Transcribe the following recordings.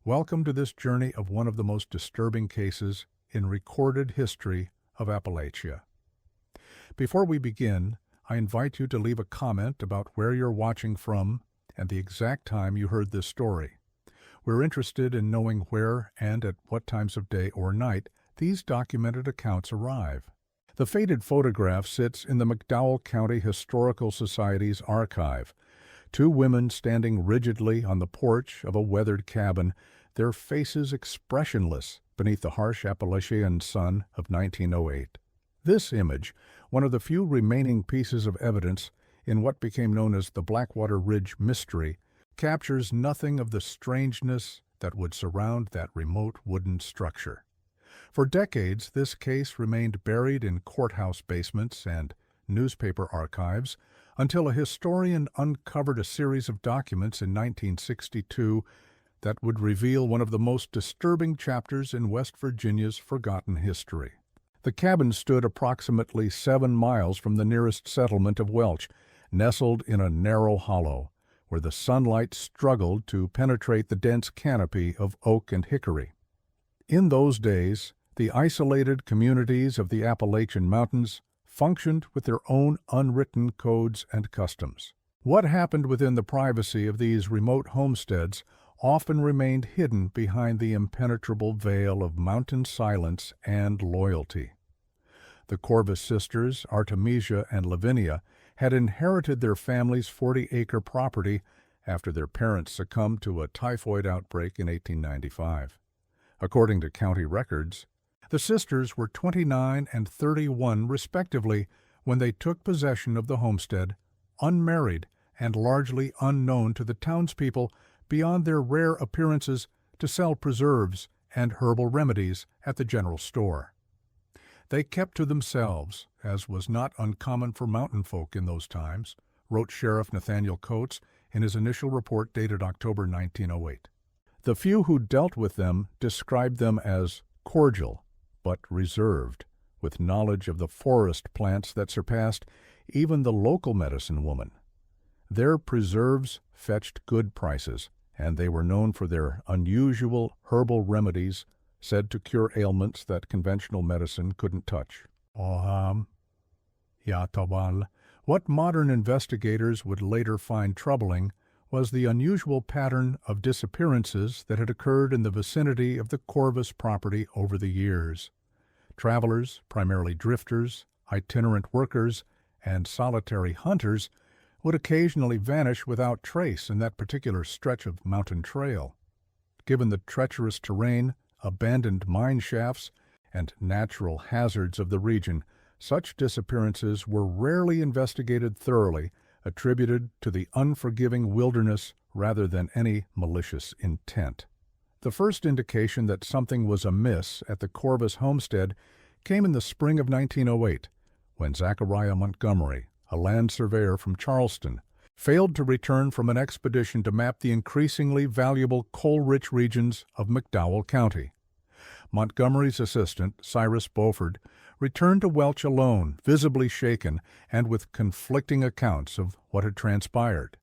Welcome to this journey of one of the most disturbing cases in recorded history of Appalachia. Before we begin, I invite you to leave a comment about where you're watching from and the exact time you heard this story. We're interested in knowing where and at what times of day or night these documented accounts arrive. The faded photograph sits in the McDowell County Historical Society's archive. Two women standing rigidly on the porch of a weathered cabin, their faces expressionless beneath the harsh Appalachian sun of 1908. This image, one of the few remaining pieces of evidence in what became known as the Blackwater Ridge Mystery, captures nothing of the strangeness that would surround that remote wooden structure. For decades, this case remained buried in courthouse basements and newspaper archives until a historian uncovered a series of documents in 1962 that would reveal one of the most disturbing chapters in West Virginia's forgotten history. The cabin stood approximately 7 miles from the nearest settlement of Welch, nestled in a narrow hollow, where the sunlight struggled to penetrate the dense canopy of oak and hickory. In those days, the isolated communities of the Appalachian Mountains functioned with their own unwritten codes and customs. What happened within the privacy of these remote homesteads often remained hidden behind the impenetrable veil of mountain silence and loyalty. The Corvus sisters, Artemisia and Lavinia, had inherited their family's 40-acre property after their parents succumbed to a typhoid outbreak in 1895. According to county records, the sisters were 29 and 31 respectively when they took possession of the homestead, unmarried and largely unknown to the townspeople beyond their rare appearances to sell preserves and herbal remedies at the general store. They kept to themselves, as was not uncommon for mountain folk in those times, wrote Sheriff Nathaniel Coates in his initial report dated October 1908. The few who dealt with them described them as cordial, but reserved, with knowledge of the forest plants that surpassed even the local medicine woman. Their preserves fetched good prices, and they were known for their unusual herbal remedies said to cure ailments that conventional medicine couldn't touch. What modern investigators would later find troubling was the unusual pattern of disappearances that had occurred in the vicinity of the Corvus property over the years. Travelers, primarily drifters, itinerant workers, and solitary hunters, would occasionally vanish without trace in that particular stretch of mountain trail. Given the treacherous terrain, abandoned mine shafts, and natural hazards of the region, such disappearances were rarely investigated thoroughly, attributed to the unforgiving wilderness rather than any malicious intent. The first indication that something was amiss at the Corvus homestead came in the spring of 1908, when Zachariah Montgomery, a land surveyor from Charleston, failed to return from an expedition to map the increasingly valuable coal-rich regions of McDowell County. Montgomery's assistant, Cyrus Beauford, returned to Welch alone, visibly shaken and with conflicting accounts of what had transpired.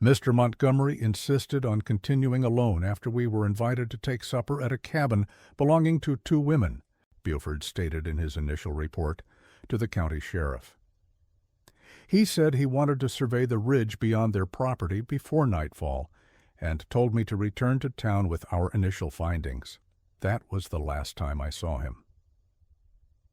Mr. Montgomery insisted on continuing alone after we were invited to take supper at a cabin belonging to 2 women, Beauford stated in his initial report to the county sheriff. He said he wanted to survey the ridge beyond their property before nightfall and told me to return to town with our initial findings. That was the last time I saw him.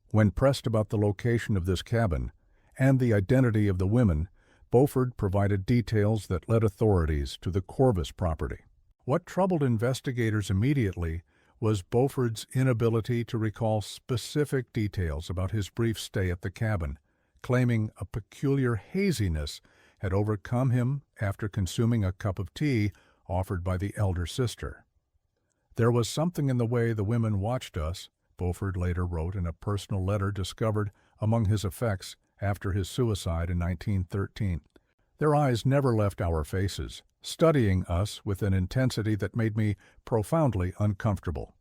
When pressed about the location of this cabin and the identity of the women, Beauford provided details that led authorities to the Corvus property. What troubled investigators immediately was Beauford's inability to recall specific details about his brief stay at the cabin, claiming a peculiar haziness had overcome him after consuming a cup of tea offered by the elder sister. There was something in the way the women watched us, Beauford later wrote in a personal letter discovered among his effects after his suicide in 1913. Their eyes never left our faces, studying us with an intensity that made me profoundly uncomfortable.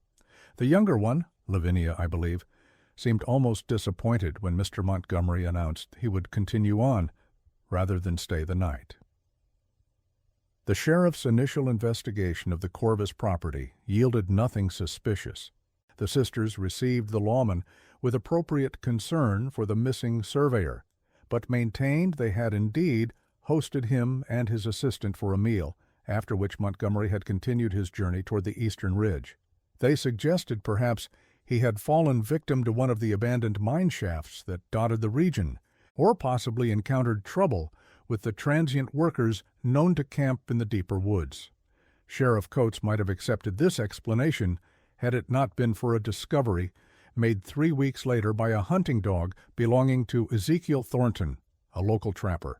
The younger one, Lavinia, I believe, seemed almost disappointed when Mr. Montgomery announced he would continue on rather than stay the night. The sheriff's initial investigation of the Corvus property yielded nothing suspicious. The sisters received the lawman with appropriate concern for the missing surveyor, but maintained they had indeed hosted him and his assistant for a meal, after which Montgomery had continued his journey toward the eastern ridge. They suggested perhaps he had fallen victim to one of the abandoned mine shafts that dotted the region, or possibly encountered trouble with the transient workers known to camp in the deeper woods. Sheriff Coates might have accepted this explanation had it not been for a discovery made 3 weeks later by a hunting dog belonging to Ezekiel Thornton, a local trapper.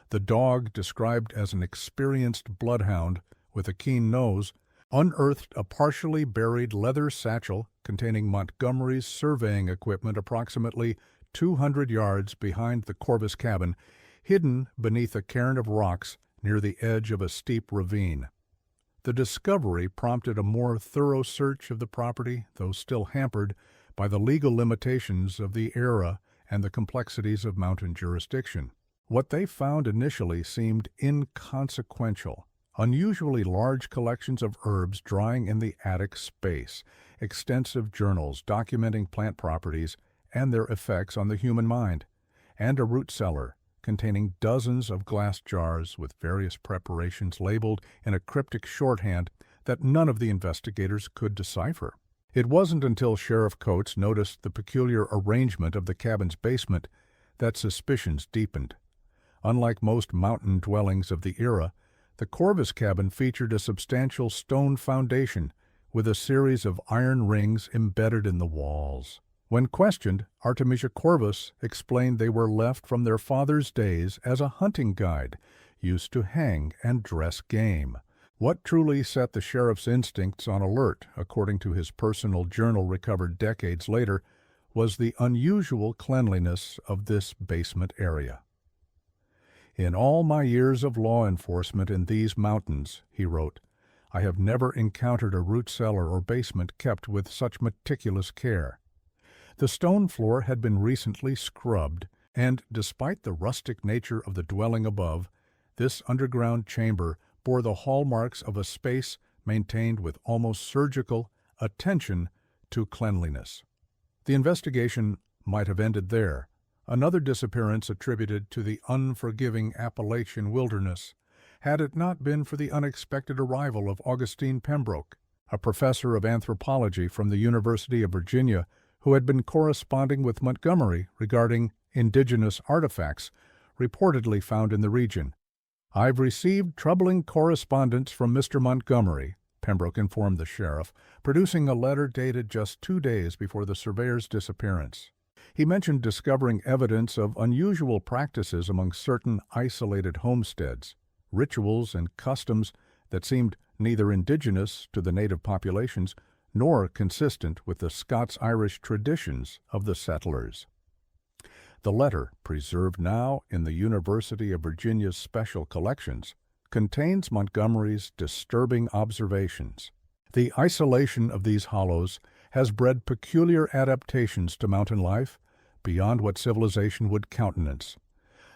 The dog, described as an experienced bloodhound with a keen nose, unearthed a partially buried leather satchel containing Montgomery's surveying equipment approximately 200 yards behind the Corvus cabin, hidden beneath a cairn of rocks near the edge of a steep ravine. The discovery prompted a more thorough search of the property, though still hampered by the legal limitations of the era and the complexities of mountain jurisdiction. What they found initially seemed inconsequential. Unusually large collections of herbs drying in the attic space, extensive journals documenting plant properties and their effects on the human mind, and a root cellar containing dozens of glass jars with various preparations labeled in a cryptic shorthand that none of the investigators could decipher. It wasn't until Sheriff Coates noticed the peculiar arrangement of the cabin's basement that suspicions deepened. Unlike most mountain dwellings of the era, the Corvus cabin featured a substantial stone foundation with a series of iron rings embedded in the walls. When questioned, Artemisia Corvus explained they were left from their father's days as a hunting guide, used to hang and dress game. What truly set the sheriff's instincts on alert, according to his personal journal recovered decades later, was the unusual cleanliness of this basement area. "In all my years of law enforcement in these mountains," he wrote, "I have never encountered a root cellar or basement kept with such meticulous care. The stone floor had been recently scrubbed, and despite the rustic nature of the dwelling above, this underground chamber bore the hallmarks of a space maintained with almost surgical attention to cleanliness." The investigation might have ended there. Another disappearance attributed to the unforgiving Appalachian wilderness, had it not been for the unexpected arrival of Augustine Pembroke, a professor of anthropology from the University of Virginia who had been corresponding with Montgomery regarding indigenous artifacts reportedly found in the region. "I've received troubling correspondence from Mr. Montgomery," Pembroke informed the sheriff, producing a letter dated just 2 days before the surveyor's disappearance. He mentioned discovering evidence of unusual practices among certain isolated homesteads, rituals and customs that seemed neither indigenous to the native populations nor consistent with the Scots-Irish traditions of the settlers. The letter, preserved now in the University of Virginia's special collections, contains Montgomery's disturbing observations. The isolation of these hollows has bred peculiar adaptations to mountain life beyond what civilization would countenance.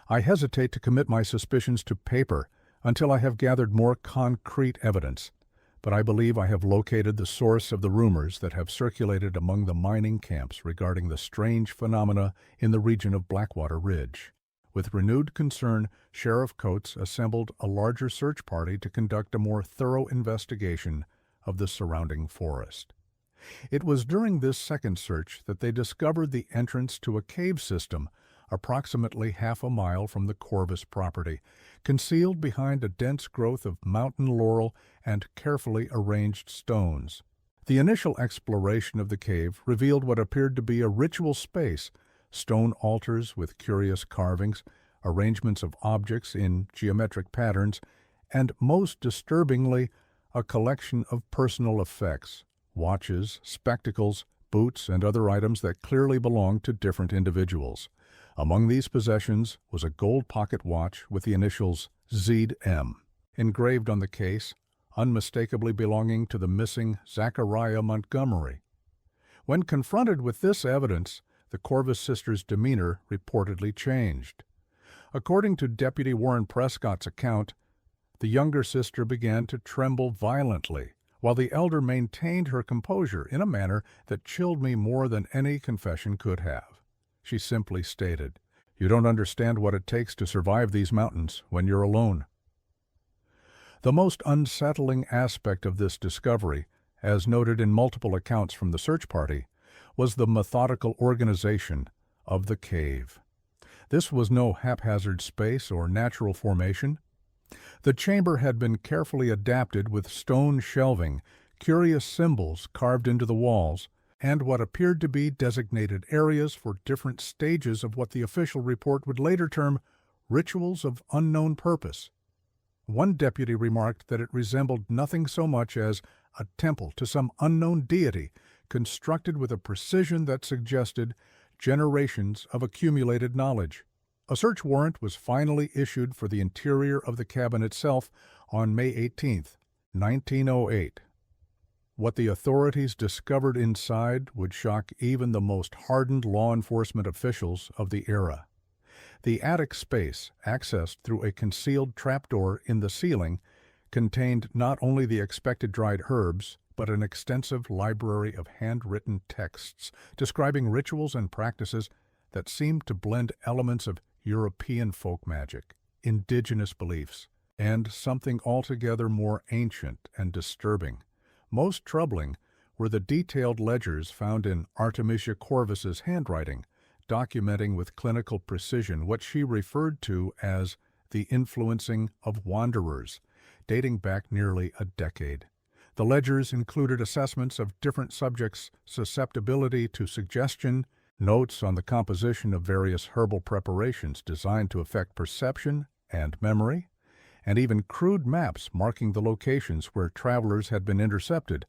I hesitate to commit my suspicions to paper until I have gathered more concrete evidence, but I believe I have located the source of the rumors that have circulated among the mining camps regarding the strange phenomena in the region of Blackwater Ridge. With renewed concern, Sheriff Coates assembled a larger search party to conduct a more thorough investigation of the surrounding forest. It was during this second search that they discovered the entrance to a cave system approximately half a mile from the Corvus property, concealed behind a dense growth of mountain laurel and carefully arranged stones. The initial exploration of the cave revealed what appeared to be a ritual space, stone altars with curious carvings, arrangements of objects in geometric patterns, and, most disturbingly, a collection of personal effects, watches, spectacles, boots, and other items that clearly belonged to different individuals. Among these possessions was a gold pocket watch with the initials ZM engraved on the case, unmistakably belonging to the missing Zachariah Montgomery. When confronted with this evidence, the Corvus sisters' demeanor reportedly changed. According to Deputy Warren Prescott's account, The younger sister began to tremble violently, while the elder maintained her composure in a manner that chilled me more than any confession could have. She simply stated, "You don't understand what it takes to survive these mountains when you're alone." The most unsettling aspect of this discovery, as noted in multiple accounts from the search party, was the methodical organization of the cave. This was no haphazard space or natural formation. The chamber had been carefully adapted with stone shelving, curious symbols carved into the walls, and what appeared to be designated areas for different stages of what the official report would later term rituals of unknown purpose. One deputy remarked that it resembled nothing so much as a temple to some unknown deity, constructed with a precision that suggested generations of accumulated knowledge. A search warrant was finally issued for the interior of the cabin itself on May 18, 1908. What the authorities discovered inside would shock even the most hardened law enforcement officials of the era. The attic space, accessed through a concealed trapdoor in the ceiling, contained not only the expected dried herbs, but an extensive library of handwritten texts describing rituals and practices that seemed to blend elements of European folk magic, indigenous beliefs, and something altogether more ancient and disturbing. Most troubling were the detailed ledgers found in Artemisia Corvus's handwriting, documenting with clinical precision what she referred to as the influencing of wanderers, dating back nearly a decade. The ledgers included assessments of different subjects' susceptibility to suggestion, notes on the composition of various herbal preparations designed to affect perception and memory, and even crude maps marking the locations where travelers had been intercepted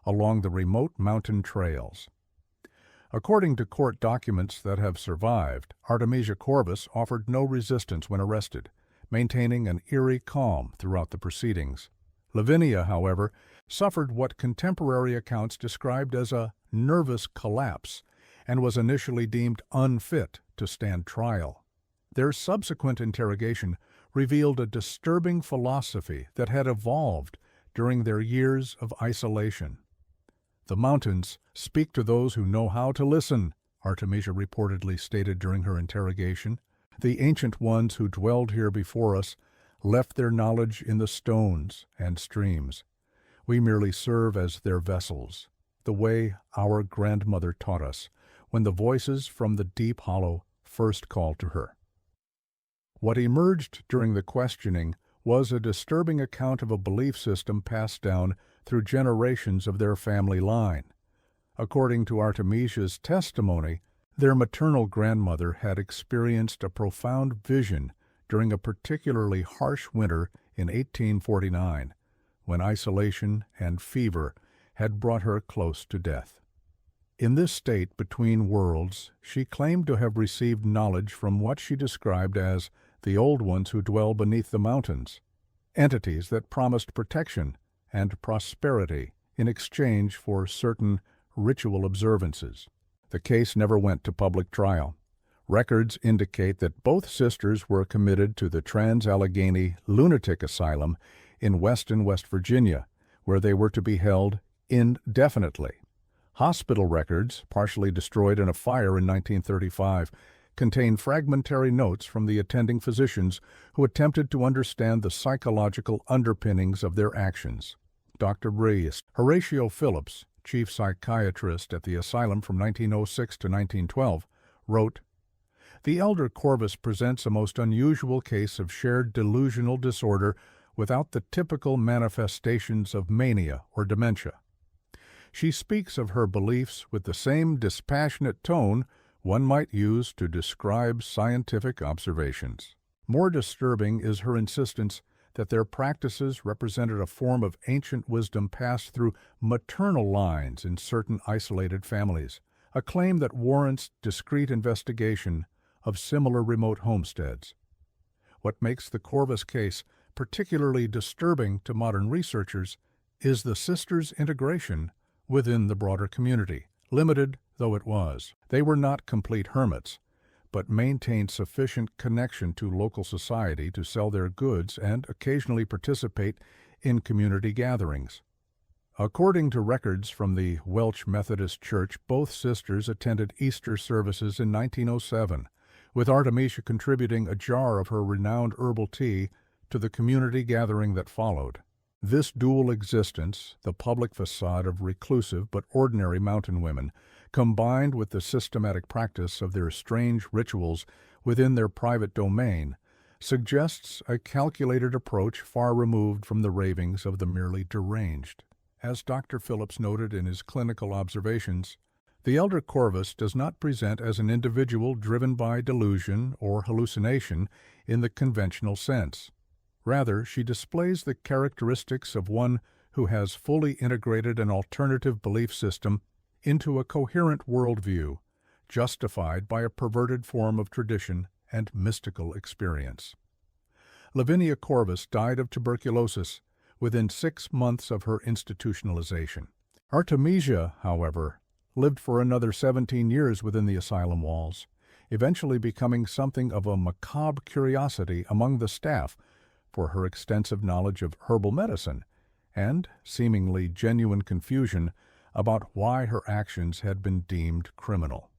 along the remote mountain trails. According to court documents that have survived, Artemisia Corvus offered no resistance when arrested, maintaining an eerie calm throughout the proceedings. Lavinia, however, suffered what contemporary accounts described as a nervous collapse and was initially deemed unfit to stand trial. Their subsequent interrogation revealed a disturbing philosophy that had evolved during their years of isolation. "The mountains speak to those who know how to listen," Artemisia reportedly stated during her interrogation. "The ancient ones who dwelled here before us left their knowledge in the stones and streams. We merely serve as their vessels, the way our grandmother taught us, when the voices from the deep hollow first called to her." What emerged during the questioning was a disturbing account of a belief system passed down through generations of their family line. According to Artemisia's testimony, their maternal grandmother had experienced a profound vision during a particularly harsh winter in 1849, when isolation and fever had brought her close to death. In this state between worlds, she claimed to have received knowledge from what she described as the old ones who dwell beneath the mountains, entities that promised protection and prosperity in exchange for certain ritual observances. The case never went to public trial. Records indicate that both sisters were committed to the Trans-Allegheny Lunatic Asylum in Weston, West Virginia, where they were to be held indefinitely. Hospital records, partially destroyed in a fire in 1935, contain fragmentary notes from the attending physicians who attempted to understand the psychological underpinnings of their actions. Dr. Rees, Horatio Phillips, chief psychiatrist at the asylum from 1906 to 1912, wrote, "The elder Corvus presents a most unusual case of shared delusional disorder without the typical manifestations of mania or dementia. She speaks of her beliefs with the same dispassionate tone one might use to describe scientific observations. More disturbing is her insistence that their practices represented a form of ancient wisdom passed through maternal lines in certain isolated families, a claim that warrants discreet investigation of similar remote homesteads. What makes the Corvus case particularly disturbing to modern researchers is the sisters' integration within the broader community, limited though it was. They were not complete hermits, but maintained sufficient connection to local society to sell their goods and occasionally participate in community gatherings. According to records from the Welsh Methodist Church, both sisters attended Easter services in 1907, with Artemisia contributing a jar of her renowned herbal tea to the community gathering that followed. This dual existence, the public facade of reclusive but ordinary mountain women, combined with the systematic practice of their strange rituals within their private domain, suggests a calculated approach far removed from the ravings of the merely deranged. As Dr. Phillips noted in his clinical observations, the elder Corvus does not present as an individual driven by delusion or hallucination in the conventional sense. Rather, she displays the characteristics of one who has fully integrated an alternative belief system into a coherent worldview, justified by a perverted form of tradition and mystical experience. Lavinia Corvus died of tuberculosis within 6 months of her institutionalization. Artemisia, however, lived for another 17 years within the asylum walls, eventually becoming something of a macabre curiosity among the staff for her extensive knowledge of herbal medicine and seemingly genuine confusion about why her actions had been deemed criminal.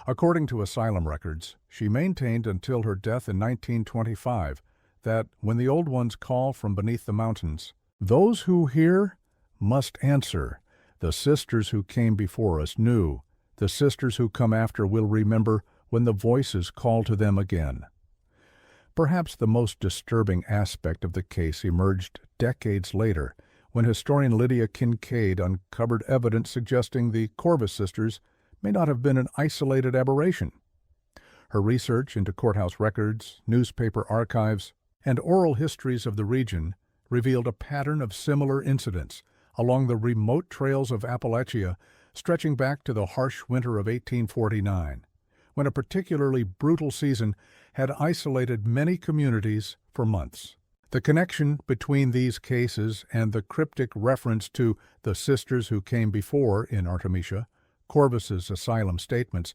According to asylum records, she maintained until her death in 1925 that when the old ones call from beneath the mountains, those who hear must answer. The sisters who came before us knew. The sisters who come after will remember when the voices call to them again. Perhaps the most disturbing aspect of the case emerged decades later, when historian Lydia Kincaid uncovered evidence suggesting the Corvus sisters may not have been an isolated aberration. Her research into courthouse records, newspaper archives, and oral histories of the region revealed a pattern of similar incidents along the remote trails of Appalachia stretching back to the harsh winter of 1849, when a particularly brutal season had isolated many communities for months. The connection between these cases and the cryptic reference to the sisters who came before in Artemisia, Corvus's asylum statements,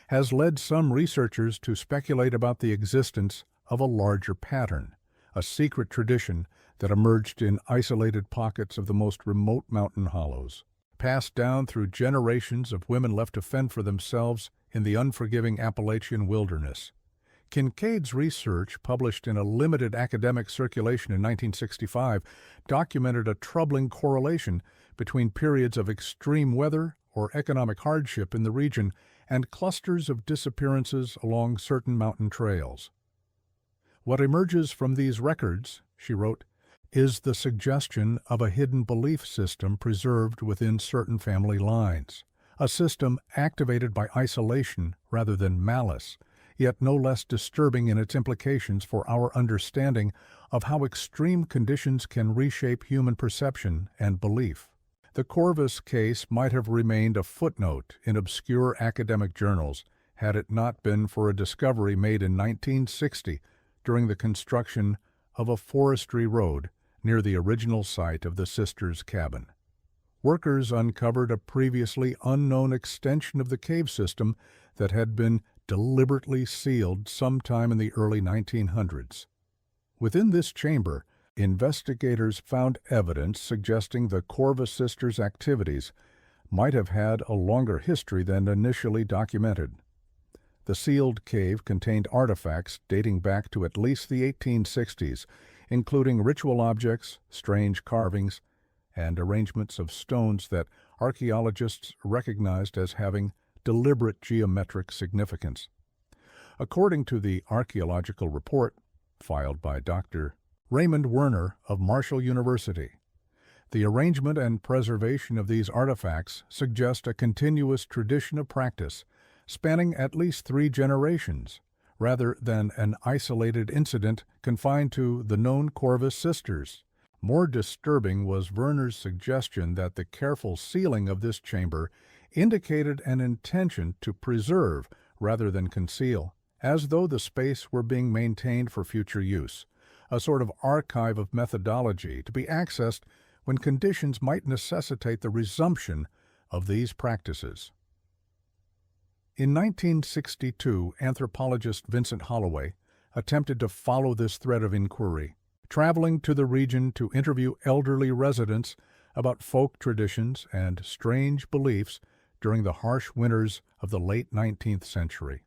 has led some researchers to speculate about the existence of a larger pattern, a secret tradition that emerged in isolated pockets of the most remote mountain hollows, passed down through generations of women left to fend for themselves in the unforgiving Appalachian wilderness. Kincaid's research, published in a limited academic circulation in 1965, documented a troubling correlation between periods of extreme weather or economic hardship in the region and clusters of disappearances along certain mountain trails. What emerges from these records, she wrote, is the suggestion of a hidden belief system preserved within certain family lines, a system activated by isolation rather than malice, yet no less disturbing in its implications for our understanding of how extreme conditions can reshape human perception and belief. The Corvus case might have remained a footnote in obscure academic journals had it not been for a discovery made in 1960 during the construction of a forestry road near the original site of the sisters' cabin. Workers uncovered a previously unknown extension of the cave system that had been deliberately sealed sometime in the early 1900s. Within this chamber, investigators found evidence suggesting the Corvus sisters' activities might have had a longer history than initially documented. The sealed cave contained artifacts dating back to at least the 1860s, including ritual objects, strange carvings, and arrangements of stones that archaeologists recognized as having deliberate geometric significance. According to the archaeological report filed by Dr. Raymond Werner of Marshall University, the arrangement and preservation of these artifacts suggest a continuous tradition of practice spanning at least 3 generations, rather than an isolated incident confined to the known Corvus sisters. More disturbing was Werner's suggestion that the careful sealing of this chamber indicated an intention to preserve rather than conceal, as though the space were being maintained for future use, a sort of archive of methodology to be accessed when conditions might necessitate the resumption of these practices. In 1962, anthropologist Vincent Holloway attempted to follow this thread of inquiry, traveling to the region to interview elderly residents about folk traditions and strange beliefs during the harsh winters of the late 19th century.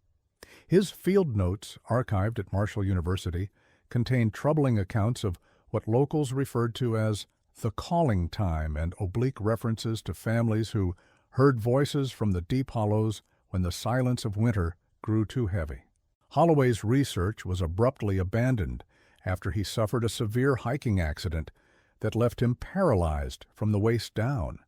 His field notes, archived at Marshall University, contain troubling accounts of what locals referred to as the calling time and oblique references to families who heard voices from the deep hollows when the silence of winter grew too heavy. Holloway's research was abruptly abandoned after he suffered a severe hiking accident that left him paralyzed from the waist down.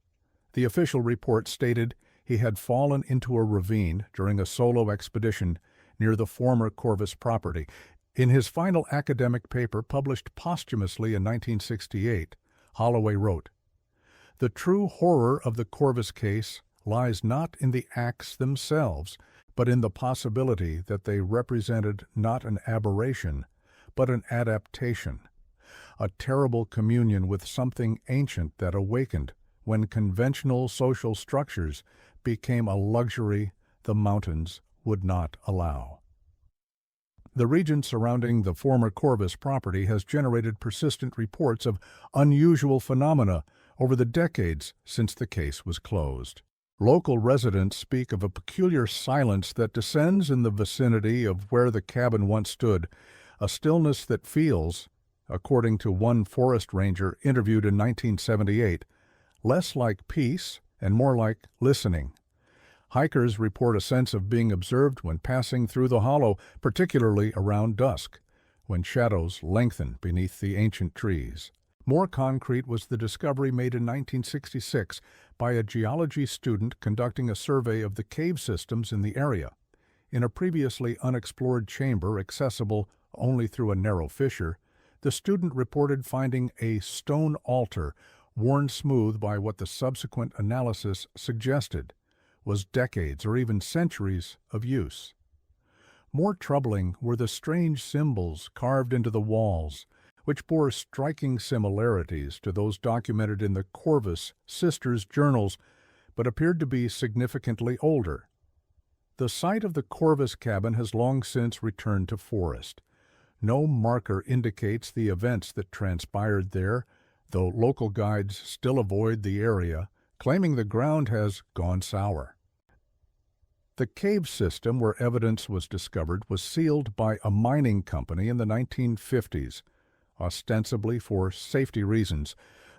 The official report stated he had fallen into a ravine during a solo expedition near the former Corvus property. In his final academic paper published posthumously in 1968, Holloway wrote, "The true horror of the Corvus case lies not in the acts themselves, but in the possibility that they represented not an aberration, but an adaptation, a terrible communion with something ancient that awakened when conventional social structures became a luxury the mountains would not allow." The region surrounding the former Corvus property has generated persistent reports of unusual phenomena over the decades since the case was closed. Local residents speak of a peculiar silence that descends in the vicinity of where the cabin once stood, a stillness that feels, according to one forest ranger interviewed in 1978, less like peace and more like listening. Hikers report a sense of being observed when passing through the hollow, particularly around dusk, when shadows lengthen beneath the ancient trees. More concrete was the discovery made in 1966 by a geology student conducting a survey of the cave systems in the area. In a previously unexplored chamber accessible only through a narrow fissure, the student reported finding a stone altar worn smooth by what the subsequent analysis suggested was decades or even centuries of use. More troubling were the strange symbols carved into the walls, which bore striking similarities to those documented in the Corvus Sisters' journals, but appeared to be significantly older. The site of the Corvus cabin has long since returned to forest. No marker indicates the events that transpired there, though local guides still avoid the area, claiming the ground has gone sour. The cave system where evidence was discovered was sealed by a mining company in the 1950s, ostensibly for safety reasons,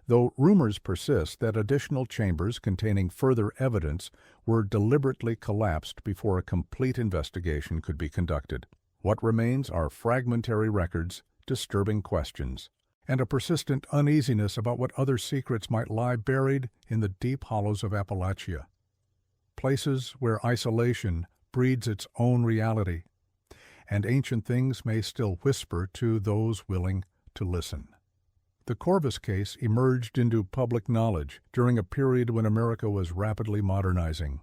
though rumors persist that additional chambers containing further evidence were deliberately collapsed before a complete investigation could be conducted. What remains are fragmentary records, disturbing questions, and a persistent uneasiness about what other secrets might lie buried in the deep hollows of Appalachia. Places where isolation breeds its own reality, and ancient things may still whisper to those willing to listen. The Corvus case emerged into public knowledge during a period when America was rapidly modernizing,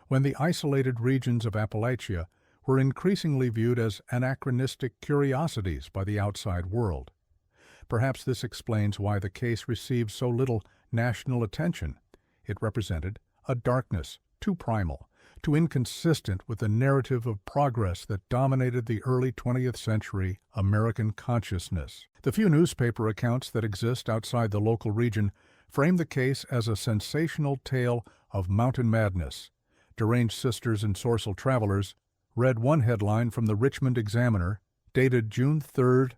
when the isolated regions of Appalachia were increasingly viewed as anachronistic curiosities by the outside world. Perhaps this explains why the case received so little national attention. It represented a darkness too primal, too inconsistent with the narrative of progress that dominated the early 20th century American consciousness. The few newspaper accounts that exist outside the local region frame the case as a sensational tale of mountain madness. Deranged Sisters and Sorcel Travelers read one headline from the Richmond Examiner, dated June 3,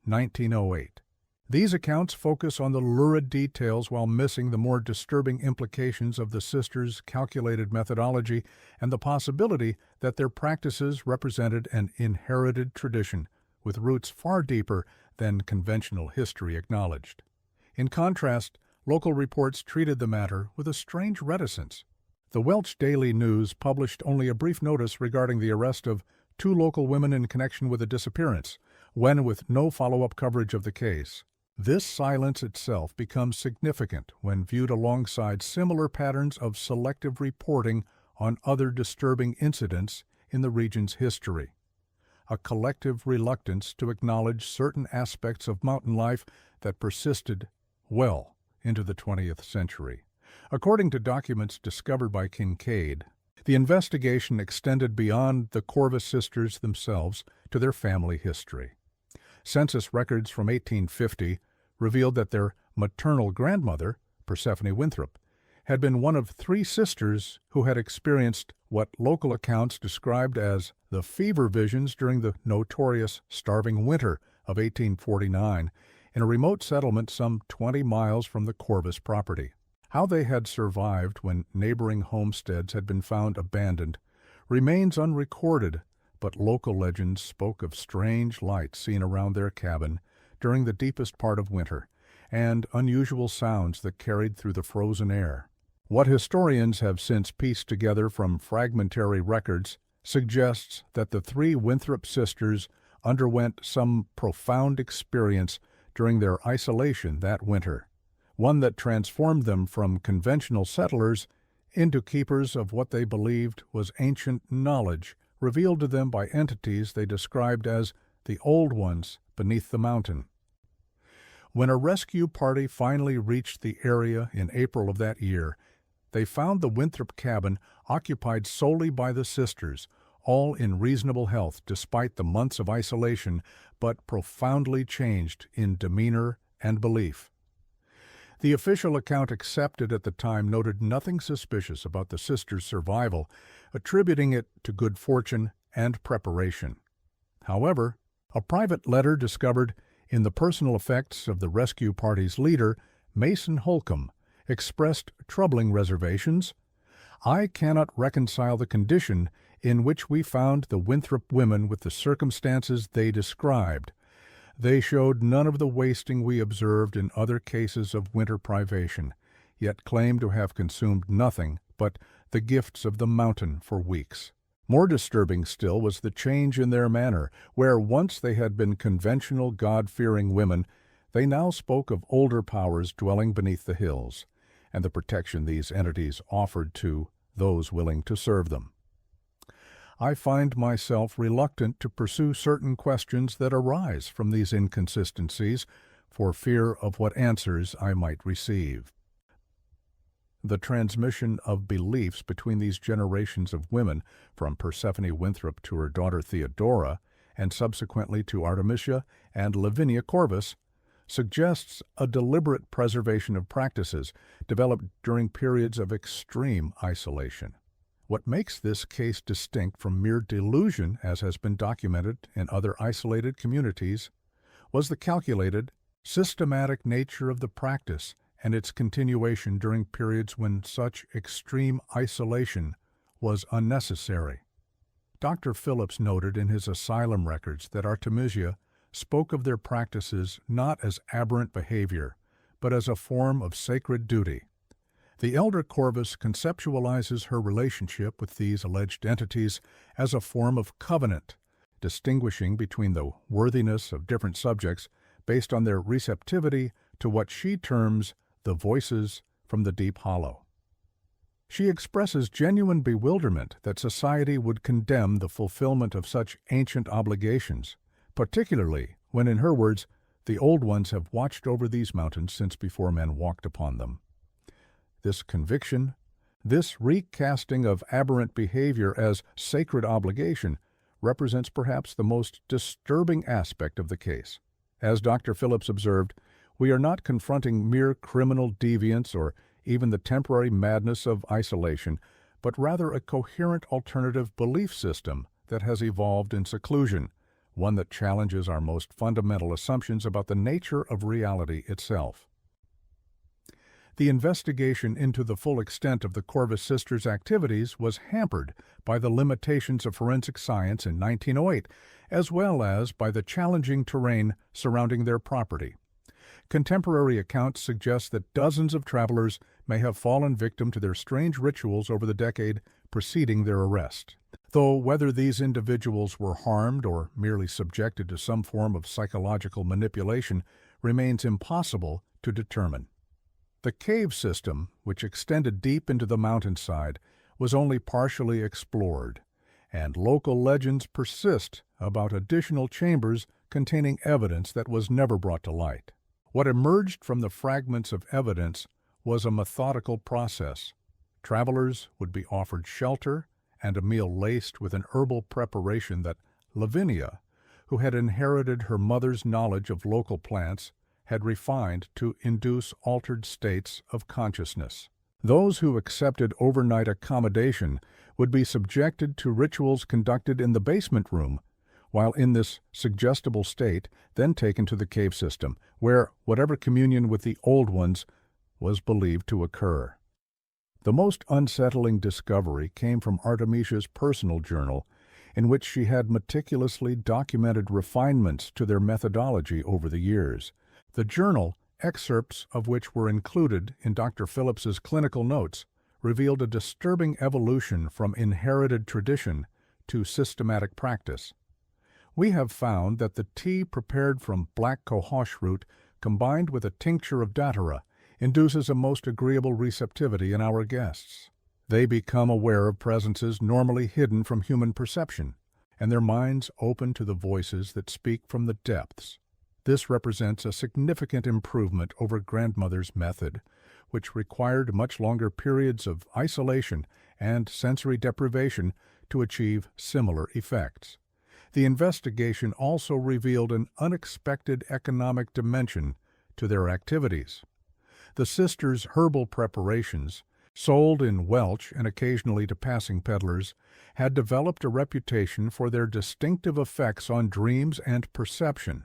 1908. These accounts focus on the lurid details while missing the more disturbing implications of the sisters' calculated methodology and the possibility that their practices represented an inherited tradition with roots far deeper than conventional history acknowledged. In contrast, local reports treated the matter with a strange reticence. The Welch Daily News published only a brief notice regarding the arrest of 2 local women in connection with a disappearance, when with no follow-up coverage of the case. This silence itself becomes significant when viewed alongside similar patterns of selective reporting on other disturbing incidents in the region's history. A collective reluctance to acknowledge certain aspects of mountain life that persisted well into the 20th century. According to documents discovered by Kincaid, The investigation extended beyond the Corvus sisters themselves to their family history. Census records from 1850 revealed that their maternal grandmother, Persephone Winthrop, had been one of 3 sisters who had experienced what local accounts described as the fever visions during the notorious starving winter of 1849 in a remote settlement some 20 miles from the Corvus property. How they had survived when neighboring homesteads had been found abandoned remains unrecorded, but local legends spoke of strange lights seen around their cabin during the deepest part of winter, and unusual sounds that carried through the frozen air. What historians have since pieced together from fragmentary records suggests that the 3 Winthrop sisters underwent some profound experience during their isolation that winter, one that transformed them from conventional settlers into keepers of what they believed was ancient knowledge revealed to them by entities they described as the Old Ones beneath the mountain. When a rescue party finally reached the area in April of that year, they found the Winthrop cabin occupied solely by the sisters, all in reasonable health despite the months of isolation, but profoundly changed in demeanor and belief. The official account accepted at the time noted nothing suspicious about the sisters' survival, attributing it to good fortune and preparation. However, a private letter discovered in the personal effects of the rescue party's leader, Mason Holcomb, expressed troubling reservations. "I cannot reconcile the condition in which we found the Winthrop women with the circumstances they described. They showed none of the wasting we observed in other cases of winter privation, yet claimed to have consumed nothing but the gifts of the mountain for weeks." More disturbing still was the change in their manner, where once they had been conventional God-fearing women, they now spoke of older powers dwelling beneath the hills, and the protection these entities offered to those willing to serve them. I find myself reluctant to pursue certain questions that arise from these inconsistencies for fear of what answers I might receive. The transmission of beliefs between these generations of women, from Persephone Winthrop to her daughter Theodora, and subsequently to Artemisia and Lavinia Corvus, suggests a deliberate preservation of practices developed during periods of extreme isolation. What makes this case distinct from mere delusion, as has been documented in other isolated communities, was the calculated, systematic nature of the practice and its continuation during periods when such extreme isolation was unnecessary. Dr. Phillips noted in his asylum records that Artemisia spoke of their practices not as aberrant behavior, but as a form of sacred duty. The elder Corvus conceptualizes her relationship with these alleged entities as a form of covenant, distinguishing between the worthiness of different subjects based on their receptivity to what she terms the voices from the deep hollow. She expresses genuine bewilderment that society would condemn the fulfillment of such ancient obligations, particularly when, in her words, the old ones have watched over these mountains since before men walked upon them. This conviction, this recasting of aberrant behavior as sacred obligation, represents perhaps the most disturbing aspect of the case. As Dr. Phillips observed, we are not confronting mere criminal deviance or even the temporary madness of isolation, but rather a coherent alternative belief system that has evolved in seclusion, one that challenges our most fundamental assumptions about the nature of reality itself. The investigation into the full extent of the Corvus sisters' activities was hampered by the limitations of forensic science in 1908, as well as by the challenging terrain surrounding their property. Contemporary accounts suggest that dozens of travelers may have fallen victim to their strange rituals over the decade preceding their arrest, though whether these individuals were harmed or merely subjected to some form of psychological manipulation remains impossible to determine. The cave system, which extended deep into the mountainside, was only partially explored, and local legends persist about additional chambers containing evidence that was never brought to light. What emerged from the fragments of evidence was a methodical process. Travelers would be offered shelter and a meal laced with an herbal preparation that Lavinia, who had inherited her mother's knowledge of local plants, had refined to induce altered states of consciousness. Those who accepted overnight accommodation would be subjected to rituals conducted in the basement room, while in this suggestible state, then taken to the cave system, where whatever communion with the old ones was believed to occur. The most unsettling discovery came from Artemisia's personal journal, in which she had meticulously documented refinements to their methodology over the years. The journal, excerpts of which were included in Dr. Phillips's clinical notes, revealed a disturbing evolution from inherited tradition to systematic practice. We have found that the tea prepared from black cohosh root combined with a tincture of datura induces a most agreeable receptivity in our guests. They become aware of presences normally hidden from human perception, and their minds open to the voices that speak from the depths. This represents a significant improvement over grandmother's method, which required much longer periods of isolation and sensory deprivation to achieve similar effects. The investigation also revealed an unexpected economic dimension to their activities. The sisters' herbal preparations, sold in Welch and occasionally to passing peddlers, had developed a reputation for their distinctive effects on dreams and perception.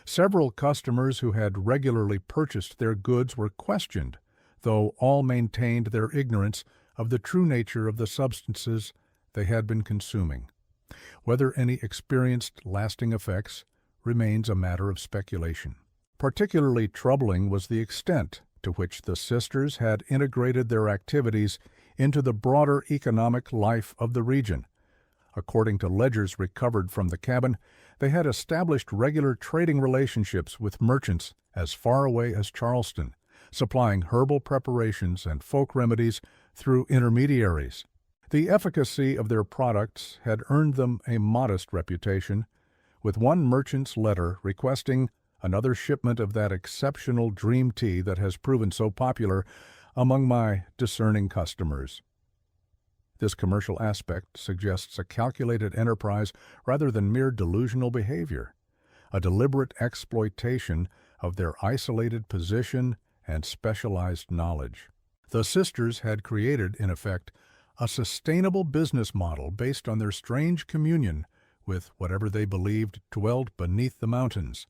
Several customers who had regularly purchased their goods were questioned, though all maintained their ignorance of the true nature of the substances they had been consuming. Whether any experienced lasting effects remains a matter of speculation. Particularly troubling was the extent to which the sisters had integrated their activities into the broader economic life of the region. According to ledgers recovered from the cabin, they had established regular trading relationships with merchants as far away as Charleston, supplying herbal preparations and folk remedies through intermediaries. The efficacy of their products had earned them a modest reputation, with one merchant's letter requesting another shipment of that exceptional dream tea that has proven so popular among my discerning customers. This commercial aspect suggests a calculated enterprise rather than mere delusional behavior, a deliberate exploitation of their isolated position and specialized knowledge. The sisters had created, in effect, a sustainable business model based on their strange communion with whatever they believed dwelled beneath the mountains,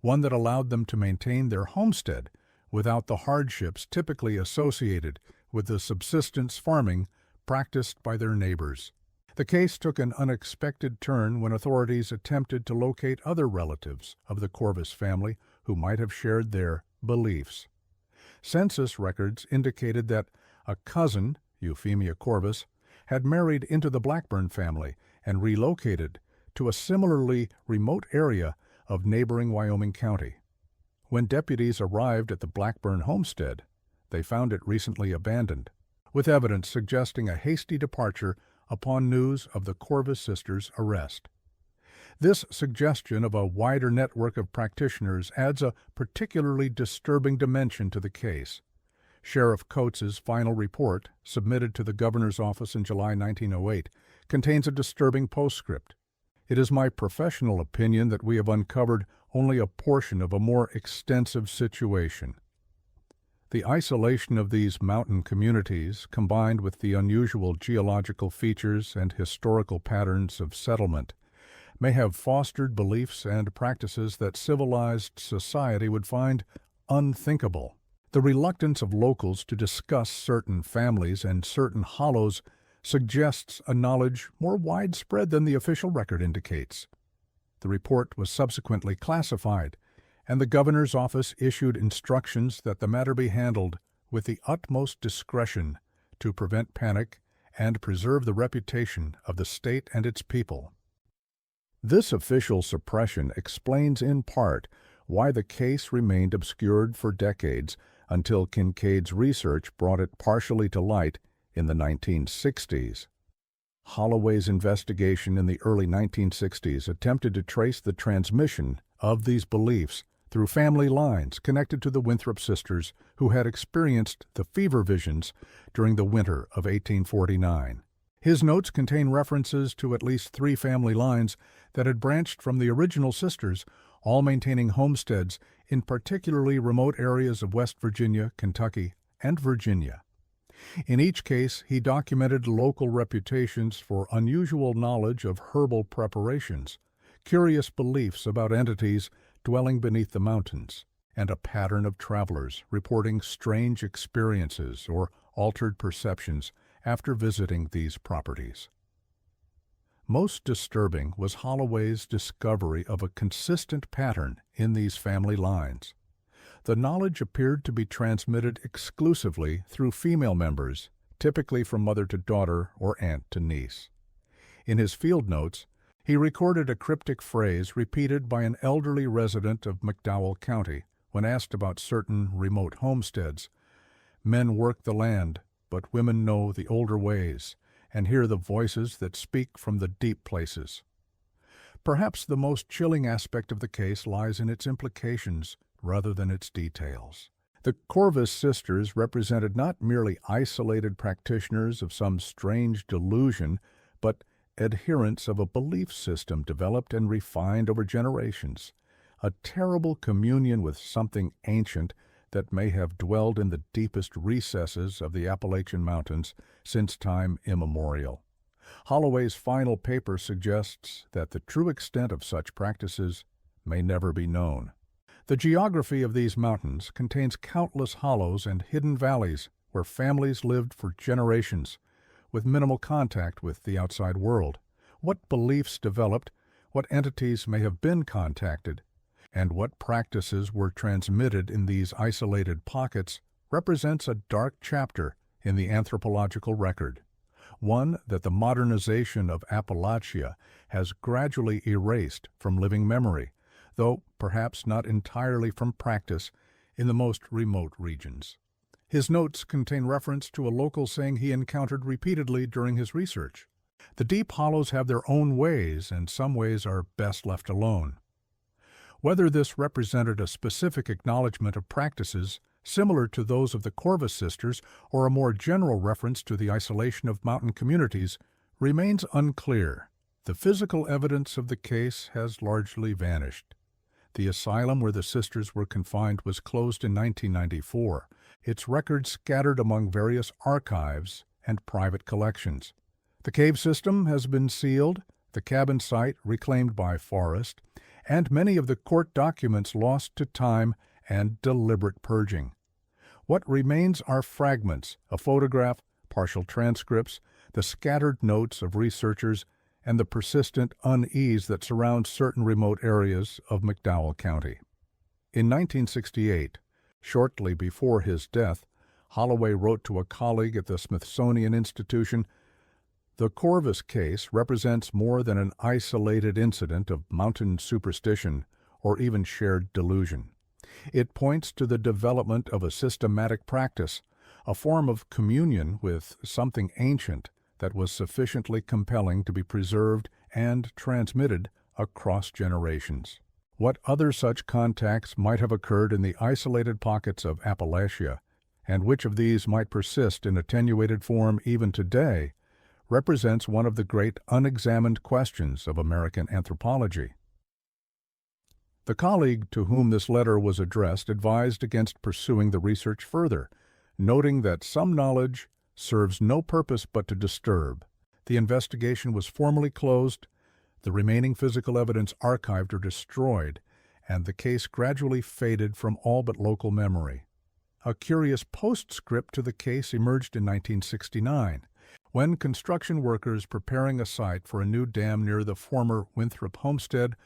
one that allowed them to maintain their homestead without the hardships typically associated with the subsistence farming practiced by their neighbors. The case took an unexpected turn when authorities attempted to locate other relatives of the Corvus family who might have shared their beliefs. Census records indicated that a cousin, Euphemia Corvus, had married into the Blackburn family and relocated to a similarly remote area of neighboring Wyoming County. When deputies arrived at the Blackburn homestead, they found it recently abandoned, with evidence suggesting a hasty departure upon news of the Corvus sisters' arrest. This suggestion of a wider network of practitioners adds a particularly disturbing dimension to the case. Sheriff Coates's final report, submitted to the governor's office in July 1908, contains a disturbing postscript. It is my professional opinion that we have uncovered only a portion of a more extensive situation. The isolation of these mountain communities, combined with the unusual geological features and historical patterns of settlement, may have fostered beliefs and practices that civilized society would find unthinkable. The reluctance of locals to discuss certain families and certain hollows suggests a knowledge more widespread than the official record indicates. The report was subsequently classified, and the governor's office issued instructions that the matter be handled with the utmost discretion to prevent panic and preserve the reputation of the state and its people. This official suppression explains in part why the case remained obscured for decades until Kincaid's research brought it partially to light in the 1960s. Holloway's investigation in the early 1960s attempted to trace the transmission of these beliefs through family lines connected to the Winthrop sisters who had experienced the fever visions during the winter of 1849. His notes contain references to at least 3 family lines that had branched from the original sisters, all maintaining homesteads in particularly remote areas of West Virginia, Kentucky, and Virginia. In each case, he documented local reputations for unusual knowledge of herbal preparations, curious beliefs about entities dwelling beneath the mountains, and a pattern of travelers reporting strange experiences or altered perceptions after visiting these properties. Most disturbing was Holloway's discovery of a consistent pattern in these family lines. The knowledge appeared to be transmitted exclusively through female members, typically from mother to daughter or aunt to niece. In his field notes, he recorded a cryptic phrase repeated by an elderly resident of McDowell County when asked about certain remote homesteads. "Men work the land, but women know the older ways, and hear the voices that speak from the deep places." Perhaps the most chilling aspect of the case lies in its implications rather than its details. The Corvus sisters represented not merely isolated practitioners of some strange delusion, but adherents of a belief system developed and refined over generations, a terrible communion with something ancient that may have dwelled in the deepest recesses of the Appalachian Mountains since time immemorial. Holloway's final paper suggests that the true extent of such practices may never be known. The geography of these mountains contains countless hollows and hidden valleys where families lived for generations, with minimal contact with the outside world. What beliefs developed, what entities may have been contacted, and what practices were transmitted in these isolated pockets represents a dark chapter in the anthropological record, one that the modernization of Appalachia has gradually erased from living memory, though perhaps not entirely from practice in the most remote regions. His notes contain reference to a local saying he encountered repeatedly during his research. "The deep hollows have their own ways, and some ways are best left alone." Whether this represented a specific acknowledgment of practices similar to those of the Corvus sisters or a more general reference to the isolation of mountain communities remains unclear. The physical evidence of the case has largely vanished. The asylum where the sisters were confined was closed in 1994, its records scattered among various archives and private collections. The cave system has been sealed, the cabin site reclaimed by forest, and many of the court documents lost to time and deliberate purging. What remains are fragments, a photograph, partial transcripts, the scattered notes of researchers, and the persistent unease that surrounds certain remote areas of McDowell County. In 1968, shortly before his death, Holloway wrote to a colleague at the Smithsonian Institution, "The Corvus case represents more than an isolated incident of mountain superstition or even shared delusion. It points to the development of a systematic practice, a form of communion with something ancient that was sufficiently compelling to be preserved and transmitted across generations." What other such contacts might have occurred in the isolated pockets of Appalachia, and which of these might persist in attenuated form even today, represents one of the great unexamined questions of American anthropology. The colleague to whom this letter was addressed advised against pursuing the research further, noting that some knowledge serves no purpose but to disturb. The investigation was formally closed, the remaining physical evidence archived or destroyed, and the case gradually faded from all but local memory. A curious postscript to the case emerged in 1969, when construction workers preparing a site for a new dam near the former Winthrop homestead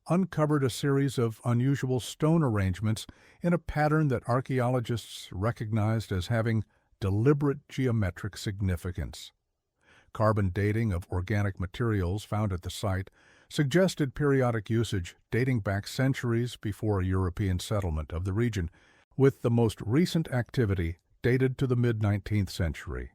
uncovered a series of unusual stone arrangements in a pattern that archaeologists recognized as having deliberate geometric significance. Carbon dating of organic materials found at the site suggested periodic usage dating back centuries before a European settlement of the region, with the most recent activity dated to the mid-19th century.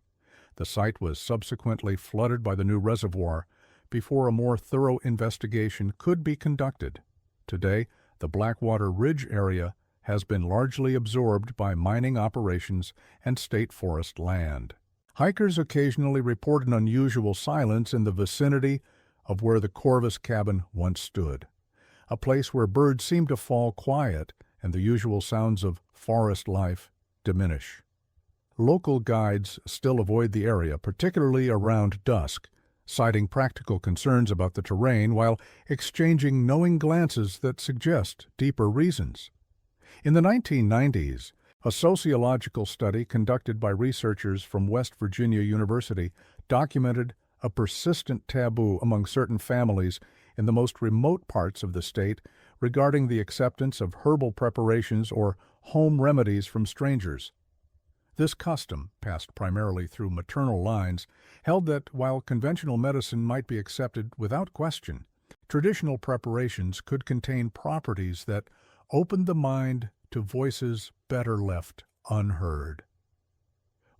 The site was subsequently flooded by the new reservoir before a more thorough investigation could be conducted. Today, the Blackwater Ridge area has been largely absorbed by mining operations and state forest land. Hikers occasionally report an unusual silence in the vicinity of where the Corvus cabin once stood, a place where birds seem to fall quiet and the usual sounds of forest life diminish. Local guides still avoid the area, particularly around dusk, citing practical concerns about the terrain while exchanging knowing glances that suggest deeper reasons. In the 1990s, a sociological study conducted by researchers from West Virginia University documented a persistent taboo among certain families in the most remote parts of the state regarding the acceptance of herbal preparations or home remedies from strangers. This custom, passed primarily through maternal lines, held that while conventional medicine might be accepted without question, traditional preparations could contain properties that opened the mind to voices better left unheard.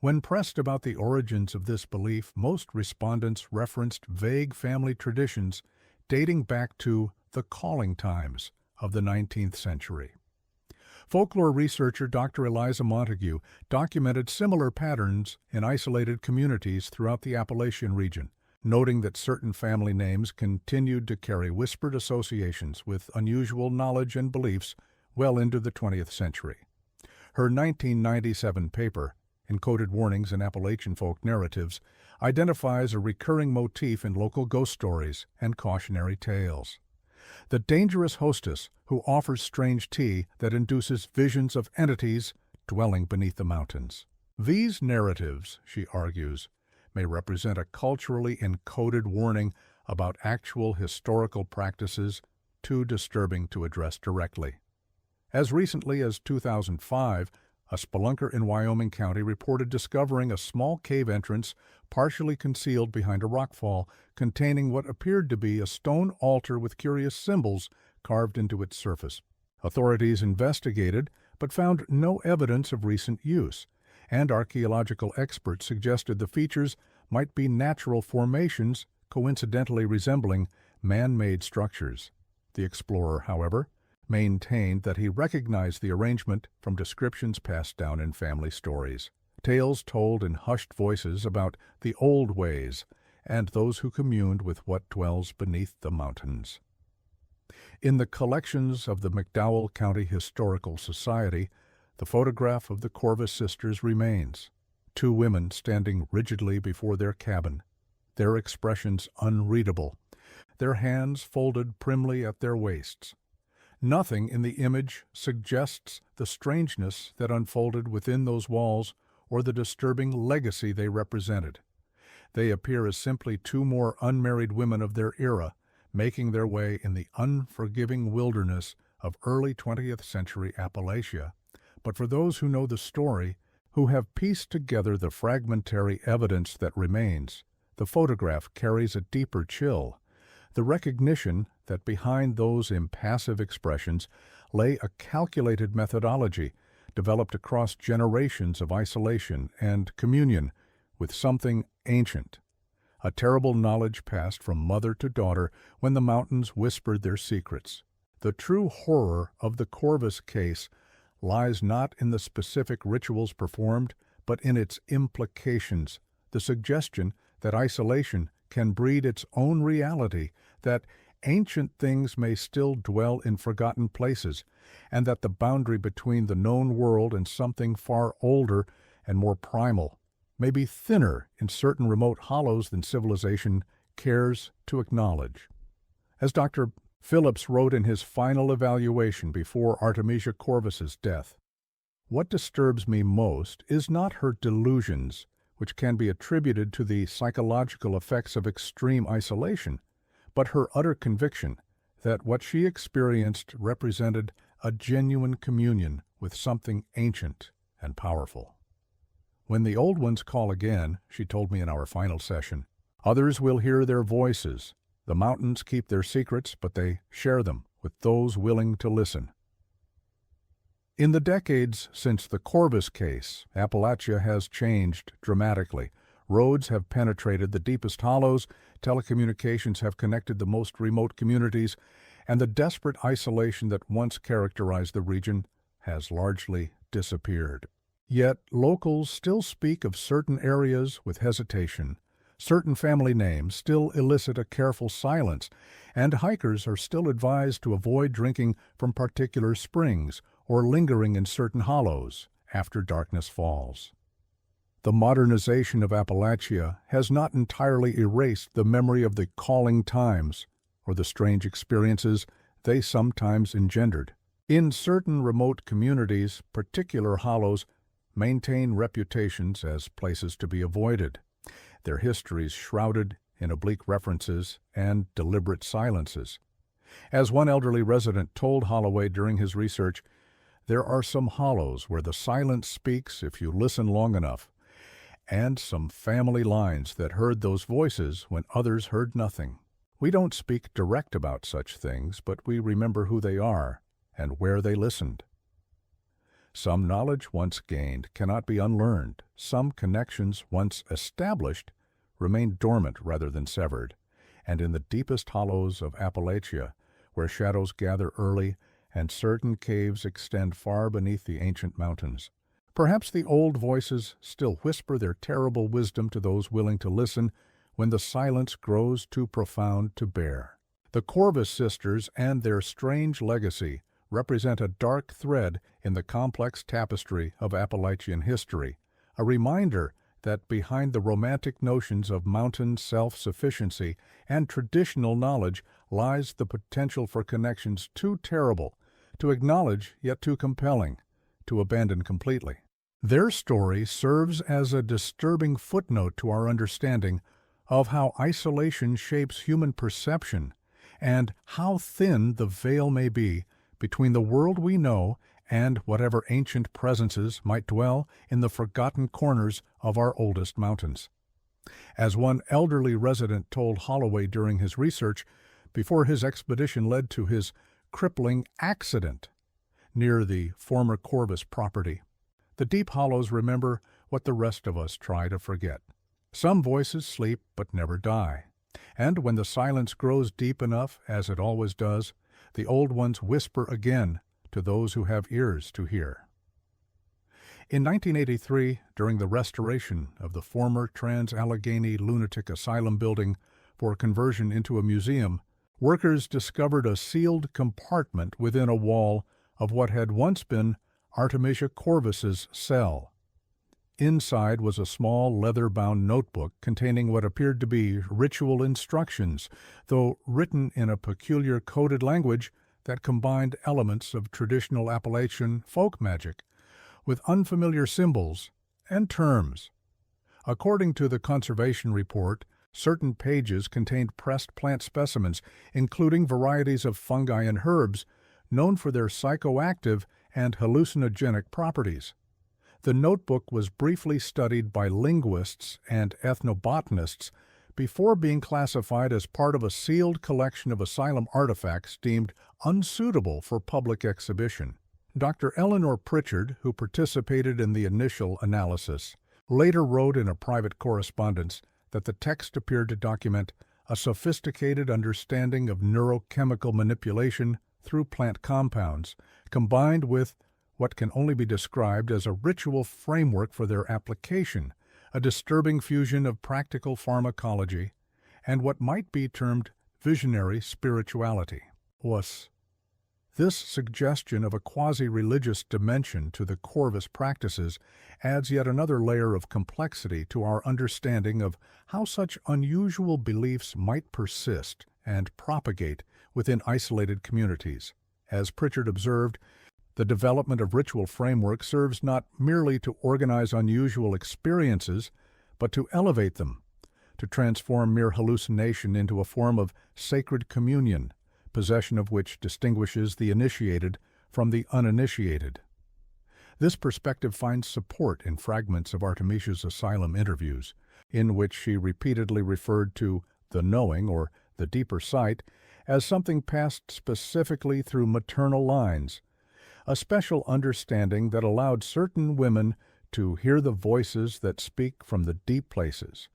When pressed about the origins of this belief, most respondents referenced vague family traditions dating back to the calling times of the 19th century. Folklore researcher Dr. Eliza Montague documented similar patterns in isolated communities throughout the Appalachian region, noting that certain family names continued to carry whispered associations with unusual knowledge and beliefs well into the 20th century. Her 1997 paper, Encoded Warnings in Appalachian Folk Narratives, identifies a recurring motif in local ghost stories and cautionary tales. The dangerous hostess who offers strange tea that induces visions of entities dwelling beneath the mountains. These narratives, she argues, may represent a culturally encoded warning about actual historical practices too disturbing to address directly. As recently as 2005, a spelunker in Wyoming County reported discovering a small cave entrance partially concealed behind a rockfall containing what appeared to be a stone altar with curious symbols carved into its surface. Authorities investigated but found no evidence of recent use, and archaeological experts suggested the features might be natural formations coincidentally resembling man-made structures. The explorer, however, maintained that he recognized the arrangement from descriptions passed down in family stories, tales told in hushed voices about the old ways and those who communed with what dwells beneath the mountains. In the collections of the McDowell County Historical Society, the photograph of the Corvus sisters remains, two women standing rigidly before their cabin, their expressions unreadable, their hands folded primly at their waists. Nothing in the image suggests the strangeness that unfolded within those walls or the disturbing legacy they represented. They appear as simply two more unmarried women of their era, making their way in the unforgiving wilderness of early 20th century Appalachia. But for those who know the story, who have pieced together the fragmentary evidence that remains, the photograph carries a deeper chill. The recognition that behind those impassive expressions lay a calculated methodology developed across generations of isolation and communion with something ancient, a terrible knowledge passed from mother to daughter when the mountains whispered their secrets. The true horror of the Corvus case lies not in the specific rituals performed, but in its implications, the suggestion that isolation can breed its own reality, that ancient things may still dwell in forgotten places, and that the boundary between the known world and something far older and more primal may be thinner in certain remote hollows than civilization cares to acknowledge. As Dr. Phillips wrote in his final evaluation before Artemisia Corvus's death, "What disturbs me most is not her delusions, which can be attributed to the psychological effects of extreme isolation, but her utter conviction that what she experienced represented a genuine communion with something ancient and powerful. When the old ones call again," she told me in our final session, "others will hear their voices. The mountains keep their secrets, but they share them with those willing to listen." In the decades since the Corvus case, Appalachia has changed dramatically. Roads have penetrated the deepest hollows, telecommunications have connected the most remote communities, and the desperate isolation that once characterized the region has largely disappeared. Yet locals still speak of certain areas with hesitation. Certain family names still elicit a careful silence, and hikers are still advised to avoid drinking from particular springs or lingering in certain hollows after darkness falls. The modernization of Appalachia has not entirely erased the memory of the calling times or the strange experiences they sometimes engendered. In certain remote communities, particular hollows maintain reputations as places to be avoided, their histories shrouded in oblique references and deliberate silences. As one elderly resident told Holloway during his research, there are some hollows where the silence speaks if you listen long enough, and some family lines that heard those voices when others heard nothing. We don't speak direct about such things, but we remember who they are and where they listened. Some knowledge once gained cannot be unlearned. Some connections once established remain dormant rather than severed. And in the deepest hollows of Appalachia, where shadows gather early and certain caves extend far beneath the ancient mountains, perhaps the old voices still whisper their terrible wisdom to those willing to listen when the silence grows too profound to bear. The Corvus sisters and their strange legacy represent a dark thread in the complex tapestry of Appalachian history, a reminder that behind the romantic notions of mountain self-sufficiency and traditional knowledge lies the potential for connections too terrible to acknowledge yet too compelling to abandon completely. Their story serves as a disturbing footnote to our understanding of how isolation shapes human perception and how thin the veil may be between the world we know and whatever ancient presences might dwell in the forgotten corners of our oldest mountains. As one elderly resident told Holloway during his research, before his expedition led to his crippling accident near the former Corvus property, the deep hollows remember what the rest of us try to forget. Some voices sleep but never die, and when the silence grows deep enough, as it always does, the old ones whisper again to those who have ears to hear. In 1983, during the restoration of the former Trans-Allegheny Lunatic Asylum building for conversion into a museum, workers discovered a sealed compartment within a wall of what had once been Artemisia Corvus's cell. Inside was a small leather-bound notebook containing what appeared to be ritual instructions, though written in a peculiar coded language that combined elements of traditional Appalachian folk magic with unfamiliar symbols and terms. According to the conservation report, certain pages contained pressed plant specimens, including varieties of fungi and herbs known for their psychoactive and hallucinogenic properties. The notebook was briefly studied by linguists and ethnobotanists before being classified as part of a sealed collection of asylum artifacts deemed unsuitable for public exhibition. Dr. Eleanor Pritchard, who participated in the initial analysis, later wrote in a private correspondence that the text appeared to document a sophisticated understanding of neurochemical manipulation through plant compounds, combined with what can only be described as a ritual framework for their application, a disturbing fusion of practical pharmacology and what might be termed visionary spirituality. This suggestion of a quasi-religious dimension to the Corvus practices adds yet another layer of complexity to our understanding of how such unusual beliefs might persist and propagate within isolated communities. As Pritchard observed, the development of ritual framework serves not merely to organize unusual experiences, but to elevate them, to transform mere hallucination into a form of sacred communion, possession of which distinguishes the initiated from the uninitiated. This perspective finds support in fragments of Artemisia's asylum interviews, in which she repeatedly referred to the knowing, or the deeper sight, as something passed specifically through maternal lines, a special understanding that allowed certain women to hear the voices that speak from the deep places,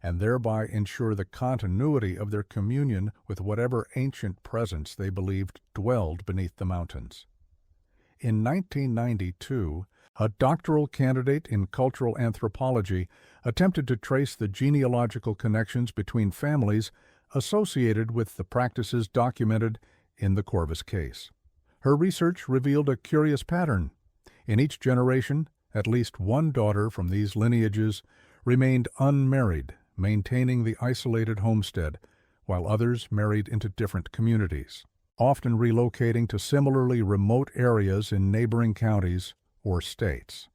and thereby ensure the continuity of their communion with whatever ancient presence they believed dwelled beneath the mountains. In 1992, a doctoral candidate in cultural anthropology, attempted to trace the genealogical connections between families associated with the practices documented in the Corvus case. Her research revealed a curious pattern. In each generation, at least one daughter from these lineages remained unmarried, maintaining the isolated homestead, while others married into different communities, often relocating to similarly remote areas in neighboring counties or states.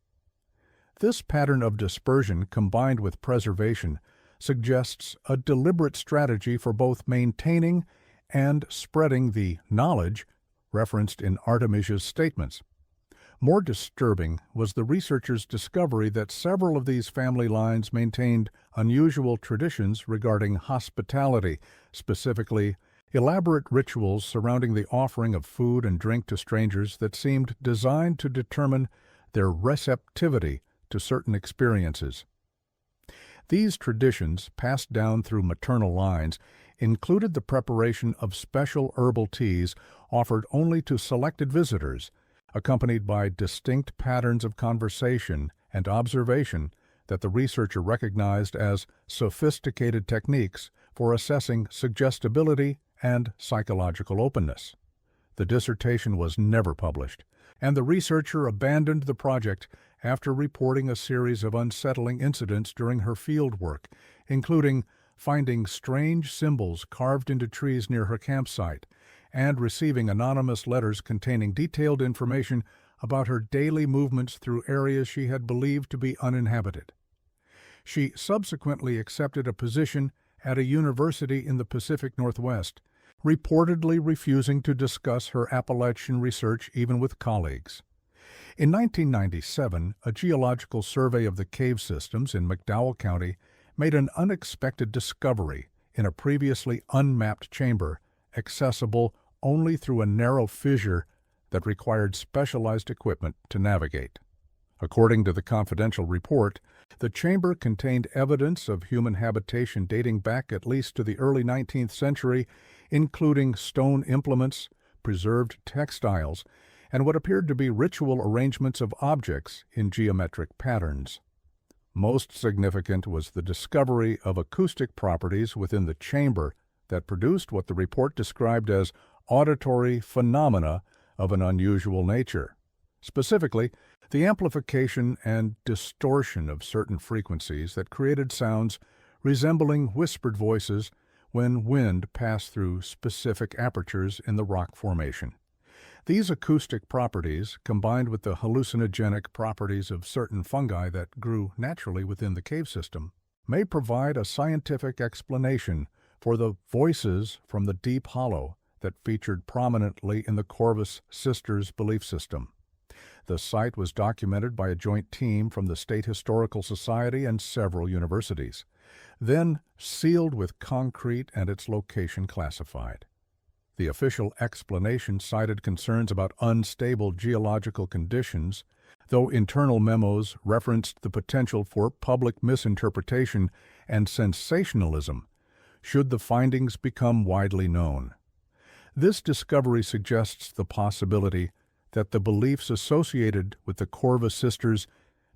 This pattern of dispersion combined with preservation suggests a deliberate strategy for both maintaining and spreading the knowledge referenced in Artemisia's statements. More disturbing was the researchers' discovery that several of these family lines maintained unusual traditions regarding hospitality, specifically elaborate rituals surrounding the offering of food and drink to strangers that seemed designed to determine their receptivity to certain experiences. These traditions, passed down through maternal lines, included the preparation of special herbal teas offered only to selected visitors, accompanied by distinct patterns of conversation and observation that the researcher recognized as sophisticated techniques for assessing suggestibility and psychological openness. The dissertation was never published, and the researcher abandoned the project after reporting a series of unsettling incidents during her field work, including finding strange symbols carved into trees near her campsite and receiving anonymous letters containing detailed information about her daily movements through areas she had believed to be uninhabited. She subsequently accepted a position at a university in the Pacific Northwest, reportedly refusing to discuss her Appalachian research even with colleagues. In 1997, a geological survey of the cave systems in McDowell County made an unexpected discovery in a previously unmapped chamber, accessible only through a narrow fissure that required specialized equipment to navigate. According to the confidential report, the chamber contained evidence of human habitation dating back at least to the early 19th century, including stone implements, preserved textiles, and what appeared to be ritual arrangements of objects in geometric patterns. Most significant was the discovery of acoustic properties within the chamber that produced what the report described as auditory phenomena of an unusual nature. Specifically, the amplification and distortion of certain frequencies that created sounds resembling whispered voices when wind passed through specific apertures in the rock formation. These acoustic properties, combined with the hallucinogenic properties of certain fungi that grew naturally within the cave system, may provide a scientific explanation for the voices from the deep hollow that featured prominently in the Corvus sisters' belief system. The site was documented by a joint team from the State Historical Society and several universities, then sealed with concrete and its location classified. The official explanation cited concerns about unstable geological conditions, though internal memos referenced the potential for public misinterpretation and sensationalism should the findings become widely known. This discovery suggests the possibility that the beliefs associated with the Corvus sisters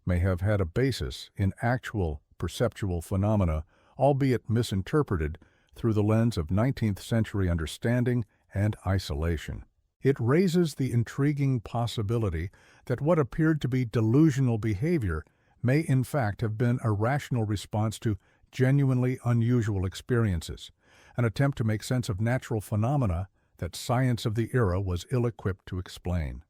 may have had a basis in actual perceptual phenomena, albeit misinterpreted through the lens of 19th century understanding and isolation. It raises the intriguing possibility that what appeared to be delusional behavior may in fact have been a rational response to genuinely unusual experiences, an attempt to make sense of natural phenomena that science of the era was ill-equipped to explain.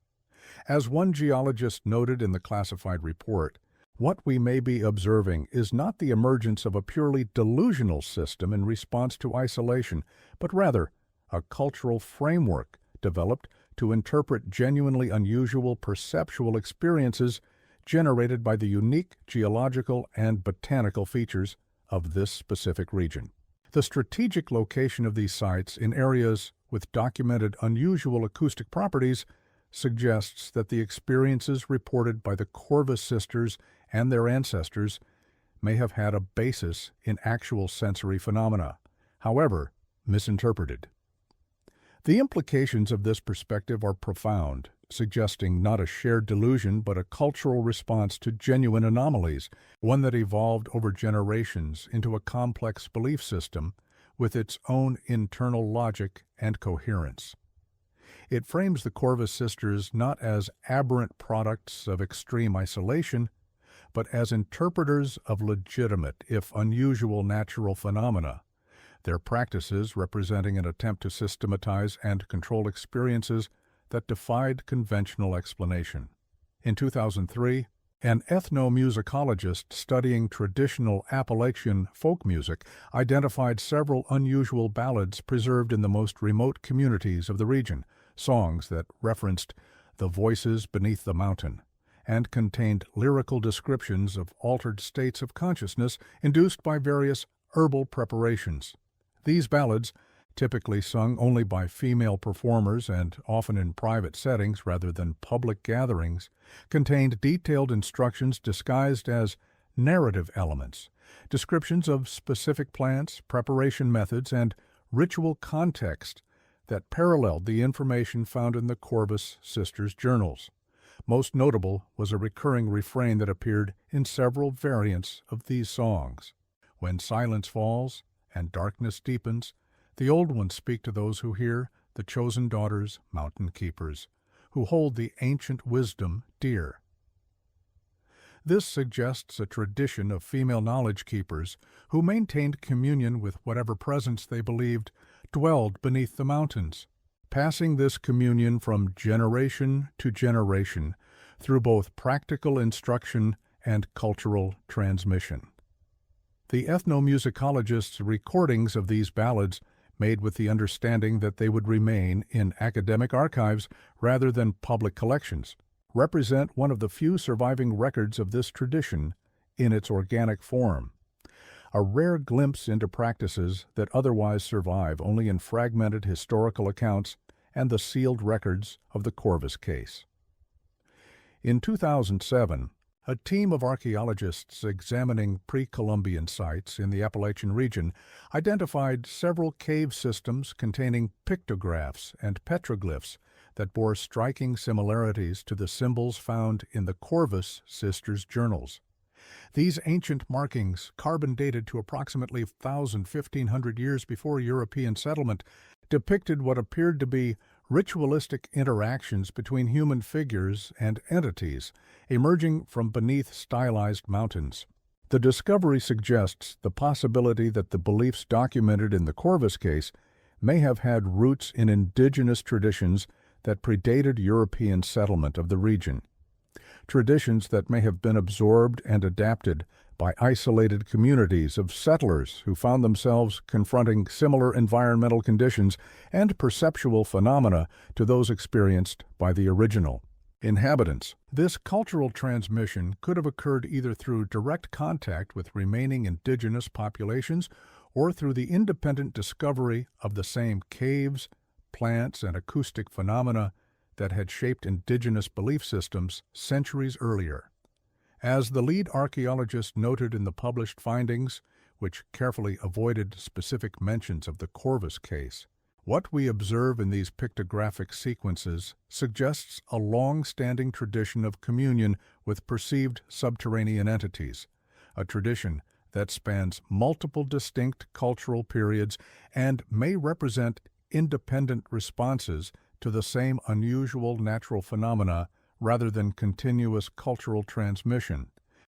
As one geologist noted in the classified report, what we may be observing is not the emergence of a purely delusional system in response to isolation, but rather a cultural framework developed to interpret genuinely unusual perceptual experiences generated by the unique geological and botanical features of this specific region. The strategic location of these sites in areas with documented unusual acoustic properties suggests that the experiences reported by the Corvus sisters and their ancestors may have had a basis in actual sensory phenomena, however misinterpreted. The implications of this perspective are profound suggesting not a shared delusion but a cultural response to genuine anomalies, one that evolved over generations into a complex belief system with its own internal logic and coherence. It frames the Corvus sisters not as aberrant products of extreme isolation, but as interpreters of legitimate, if unusual, natural phenomena, their practices representing an attempt to systematize and control experiences that defied conventional explanation. In 2003, an ethnomusicologist studying traditional Appalachian folk music identified several unusual ballads preserved in the most remote communities of the region, songs that referenced the voices beneath the mountain and contained lyrical descriptions of altered states of consciousness induced by various herbal preparations. These ballads, typically sung only by female performers and often in private settings rather than public gatherings, contained detailed instructions disguised as narrative elements, descriptions of specific plants, preparation methods, and ritual context that paralleled the information found in the Corvus sisters' journals. Most notable was a recurring refrain that appeared in several variants of these songs. When silence falls and darkness deepens, the old ones speak to those who hear, the chosen daughters, mountain keepers, who hold the ancient wisdom dear. This suggests a tradition of female knowledge keepers who maintained communion with whatever presence they believed dwelled beneath the mountains, passing this communion from generation to generation through both practical instruction and cultural transmission. The ethnomusicologist's recordings of these ballads, made with the understanding that they would remain in academic archives rather than public collections, represent one of the few surviving records of this tradition in its organic form, a rare glimpse into practices that otherwise survive only in fragmented historical accounts and the sealed records of the Corvus case. In 2007, a team of archaeologists examining pre-Columbian sites in the Appalachian region identified several cave systems containing pictographs and petroglyphs that bore striking similarities to the symbols found in the Corvus sisters' journals. These ancient markings, carbon-dated to approximately 1,500 years before European settlement, depicted what appeared to be ritualistic interactions between human figures and entities emerging from beneath stylized mountains. The discovery suggests the possibility that the beliefs documented in the Corvus case may have had roots in indigenous traditions that predated European settlement of the region, traditions that may have been absorbed and adapted by isolated communities of settlers who found themselves confronting similar environmental conditions and perceptual phenomena to those experienced by the original inhabitants. This cultural transmission could have occurred either through direct contact with remaining indigenous populations or through the independent discovery of the same caves, plants, and acoustic phenomena that had shaped indigenous belief systems centuries earlier. As the lead archaeologist noted in the published findings, which carefully avoided specific mentions of the Corvus case, what we observe in these pictographic sequences suggests a long-standing tradition of communion with perceived subterranean entities, a tradition that spans multiple distinct cultural periods and may represent independent responses to the same unusual natural phenomena rather than continuous cultural transmission.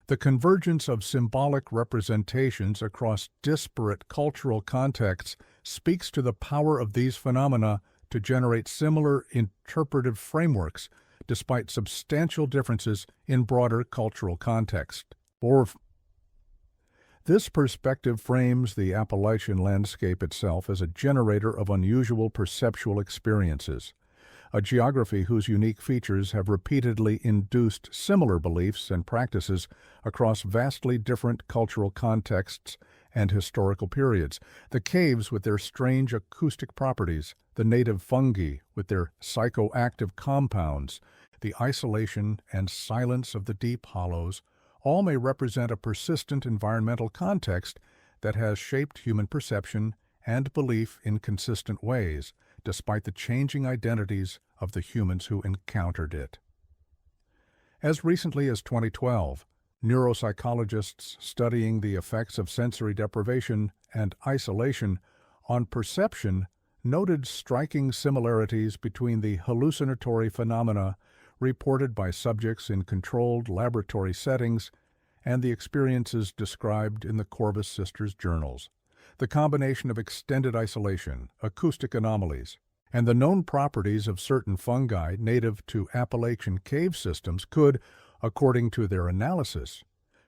The convergence of symbolic representations across disparate cultural contexts speaks to the power of these phenomena to generate similar interpretive frameworks despite substantial differences in broader cultural context. This perspective frames the Appalachian landscape itself as a generator of unusual perceptual experiences, a geography whose unique features have repeatedly induced similar beliefs and practices across vastly different cultural contexts and historical periods. The caves with their strange acoustic properties, the native fungi with their psychoactive compounds, the isolation and silence of the deep hollows, all may represent a persistent environmental context that has shaped human perception and belief in consistent ways, despite the changing identities of the humans who encountered it. As recently as 2012, neuropsychologists studying the effects of sensory deprivation and isolation on perception noted striking similarities between the hallucinatory phenomena reported by subjects in controlled laboratory settings and the experiences described in the Corvus Sisters' journals. The combination of extended isolation, acoustic anomalies, and the known properties of certain fungi native to Appalachian cave systems could, according to their analysis,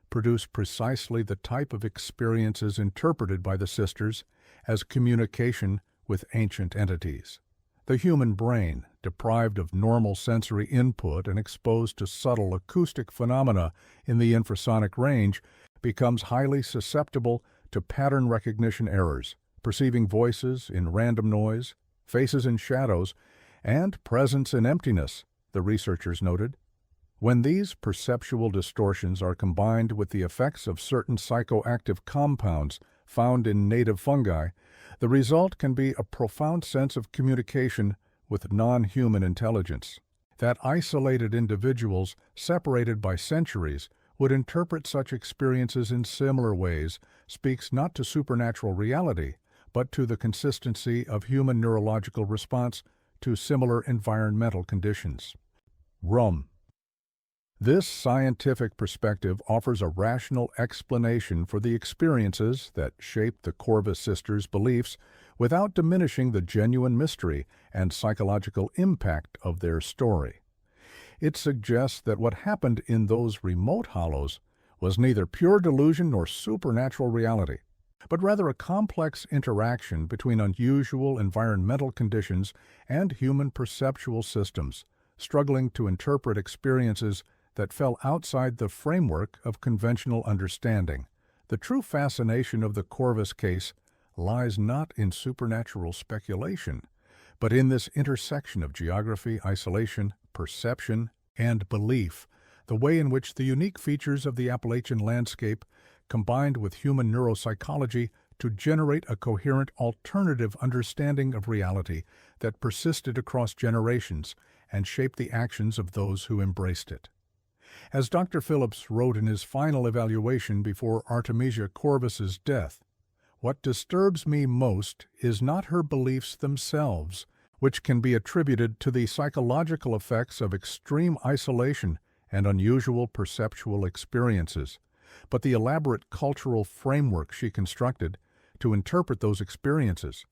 produce precisely the type of experiences interpreted by the sisters as communication with ancient entities. The human brain, deprived of normal sensory input and exposed to subtle acoustic phenomena in the infrasonic range, becomes highly susceptible to pattern recognition errors, perceiving voices in random noise, faces in shadows, and presence in emptiness, the researchers noted. When these perceptual distortions are combined with the effects of certain psychoactive compounds found in native fungi, the result can be a profound sense of communication with non-human intelligence. That isolated individuals, separated by centuries, would interpret such experiences in similar ways speaks not to supernatural reality, but to the consistency of human neurological response to similar environmental conditions. Rum. This scientific perspective offers a rational explanation for the experiences that shaped the Corvus sisters' beliefs without diminishing the genuine mystery and psychological impact of their story. It suggests that what happened in those remote hollows was neither pure delusion nor supernatural reality, but rather a complex interaction between unusual environmental conditions and human perceptual systems, struggling to interpret experiences that fell outside the framework of conventional understanding. The true fascination of the Corvus case lies not in supernatural speculation, but in this intersection of geography, isolation, perception, and belief, the way in which the unique features of the Appalachian landscape combined with human neuropsychology to generate a coherent alternative understanding of reality that persisted across generations and shaped the actions of those who embraced it. As Dr. Phillips wrote in his final evaluation before Artemisia Corvus's death, "What disturbs me most is not her beliefs themselves, which can be attributed to the psychological effects of extreme isolation and unusual perceptual experiences, but the elaborate cultural framework she constructed to interpret those experiences,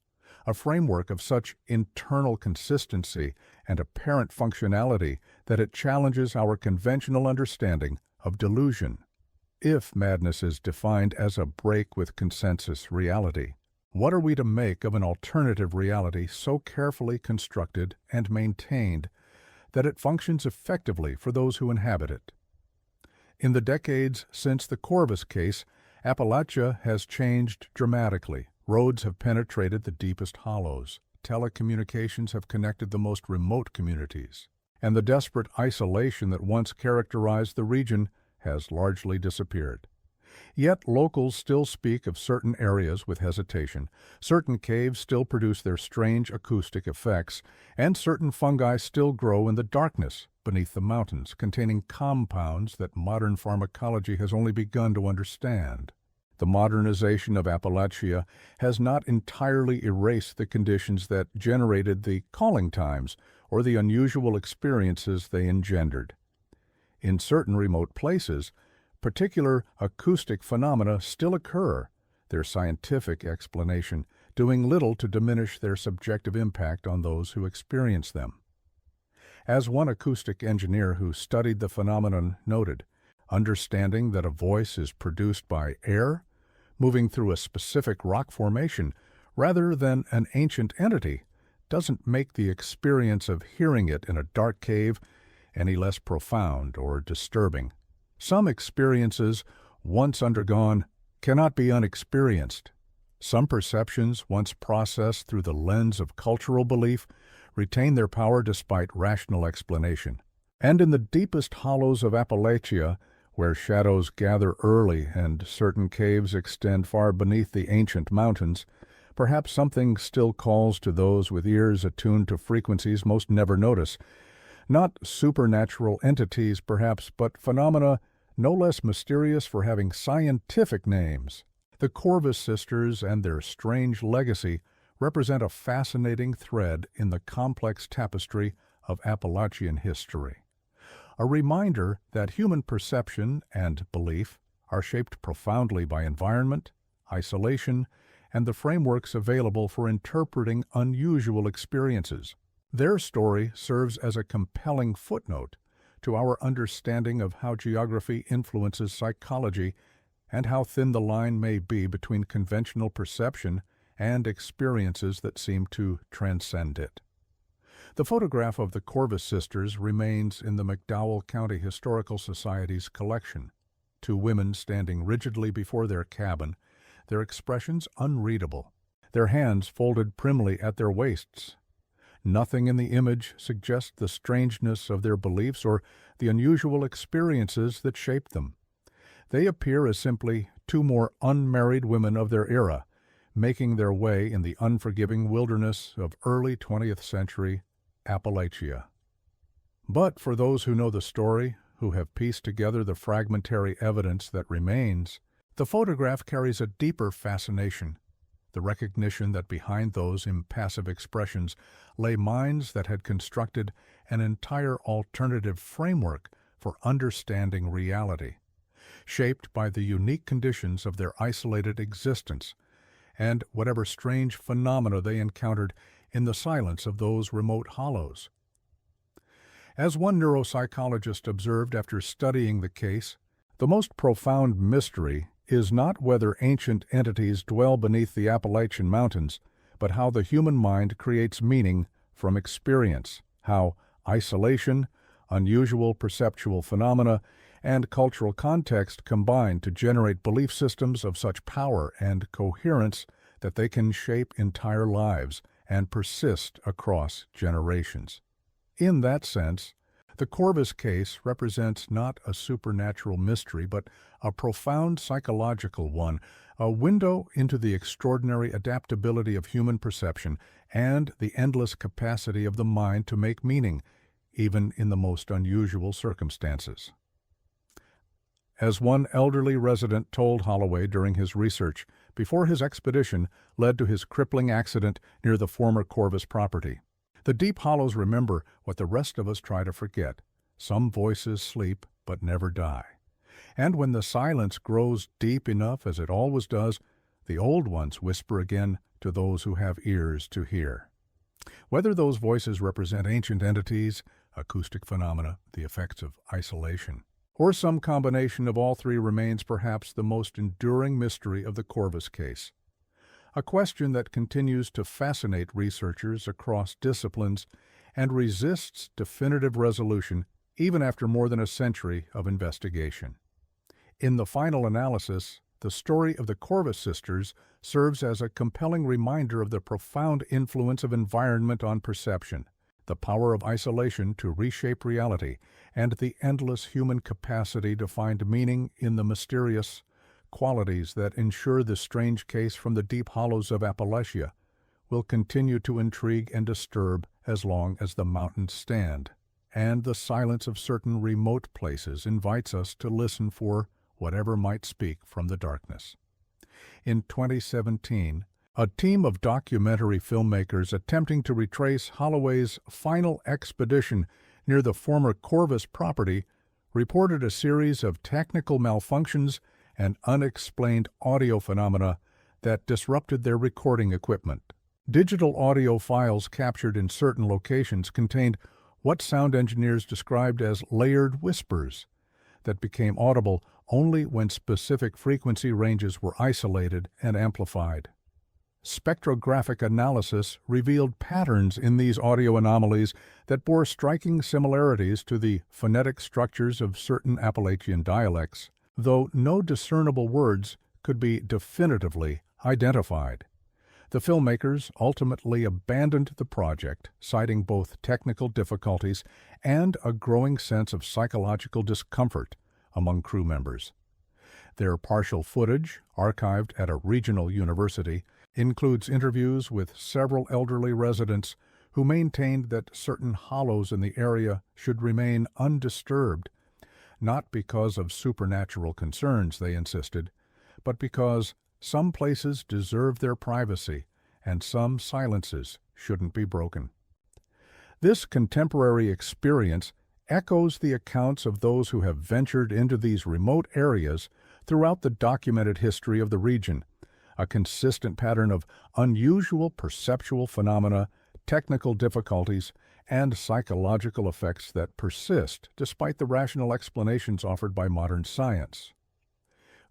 a framework of such internal consistency and apparent functionality that it challenges our conventional understanding of delusion. If madness is defined as a break with consensus reality, what are we to make of an alternative reality so carefully constructed and maintained that it functions effectively for those who inhabit it? In the decades since the Corvus case, Appalachia has changed dramatically. Roads have penetrated the deepest hollows, telecommunications have connected the most remote communities, and the desperate isolation that once characterized the region has largely disappeared. Yet locals still speak of certain areas with hesitation, certain caves still produce their strange acoustic effects, and certain fungi still grow in the darkness beneath the mountains, containing compounds that modern pharmacology has only begun to understand. The modernization of Appalachia has not entirely erased the conditions that generated the calling times or the unusual experiences they engendered. In certain remote places, particular acoustic phenomena still occur, their scientific explanation doing little to diminish their subjective impact on those who experience them. As one acoustic engineer who studied the phenomenon noted, understanding that a voice is produced by air moving through a specific rock formation rather than an ancient entity doesn't make the experience of hearing it in a dark cave any less profound or disturbing. Some experiences, once undergone, cannot be unexperienced. Some perceptions, once processed through the lens of cultural belief, retain their power despite rational explanation. And in the deepest hollows of Appalachia, where shadows gather early and certain caves extend far beneath the ancient mountains, Perhaps something still calls to those with ears attuned to frequencies most never notice. Not supernatural entities, perhaps, but phenomena no less mysterious for having scientific names. The Corvus sisters and their strange legacy represent a fascinating thread in the complex tapestry of Appalachian history. A reminder that human perception and belief are shaped profoundly by environment, isolation, and the frameworks available for interpreting unusual experiences. Their story serves as a compelling footnote to our understanding of how geography influences psychology and how thin the line may be between conventional perception and experiences that seem to transcend it. The photograph of the Corvus sisters remains in the McDowell County Historical Society's collection. Two women standing rigidly before their cabin, their expressions unreadable, their hands folded primly at their waists. Nothing in the image suggests the strangeness of their beliefs or the unusual experiences that shaped them. They appear as simply two more unmarried women of their era, making their way in the unforgiving wilderness of early 20th century Appalachia. But for those who know the story, who have pieced together the fragmentary evidence that remains, the photograph carries a deeper fascination, the recognition that behind those impassive expressions lay minds that had constructed an entire alternative framework for understanding reality, shaped by the unique conditions of their isolated existence and whatever strange phenomena they encountered in the silence of those remote hollows. As one neuropsychologist observed after studying the case, the most profound mystery is not whether ancient entities dwell beneath the Appalachian Mountains, but how the human mind creates meaning from experience, how isolation, unusual perceptual phenomena, and cultural context combine to generate belief systems of such power and coherence that they can shape entire lives and persist across generations. In that sense, the Corvus case represents not a supernatural mystery, but a profound psychological one, a window into the extraordinary adaptability of human perception and the endless capacity of the mind to make meaning, even in the most unusual circumstances. As one elderly resident told Holloway during his research, before his expedition led to his crippling accident near the former Corvus property, "The deep hollows remember what the rest of us try to forget. Some voices sleep but never die. And when the silence grows deep enough, as it always does, the old ones whisper again to those who have ears to hear." Whether those voices represent ancient entities, acoustic phenomena, the effects of isolation, or some combination of all three remains perhaps the most enduring mystery of the Corvus case. A question that continues to fascinate researchers across disciplines and resists definitive resolution even after more than a century of investigation. In the final analysis, the story of the Corvus sisters serves as a compelling reminder of the profound influence of environment on perception, the power of isolation to reshape reality, and the endless human capacity to find meaning in the mysterious, qualities that ensure the strange case from the deep hollows of Appalachia will continue to intrigue and disturb as long as the mountains stand, and the silence of certain remote places invites us to listen for whatever might speak from the darkness. In 2017, a team of documentary filmmakers attempting to retrace Holloway's final expedition near the former Corvus property reported a series of technical malfunctions and unexplained audio phenomena that disrupted their recording equipment. Digital audio files captured in certain locations contained what sound engineers described as layered whispers that became audible only when specific frequency ranges were isolated and amplified. Spectrographic analysis revealed patterns in these audio anomalies that bore striking similarities to the phonetic structures of certain Appalachian dialects, though no discernible words could be definitively identified. The filmmakers ultimately abandoned the project, citing both technical difficulties and a growing sense of psychological discomfort among crew members. Their partial footage, archived at a regional university, includes interviews with several elderly residents who maintained that certain hollows in the area should remain undisturbed, not because of supernatural concerns, they insisted, but because some places deserve their privacy and some silences shouldn't be broken. This contemporary experience echoes the accounts of those who have ventured into these remote areas throughout the documented history of the region, a consistent pattern of unusual perceptual phenomena, technical difficulties, and psychological effects that persist despite the rational explanations offered by modern science.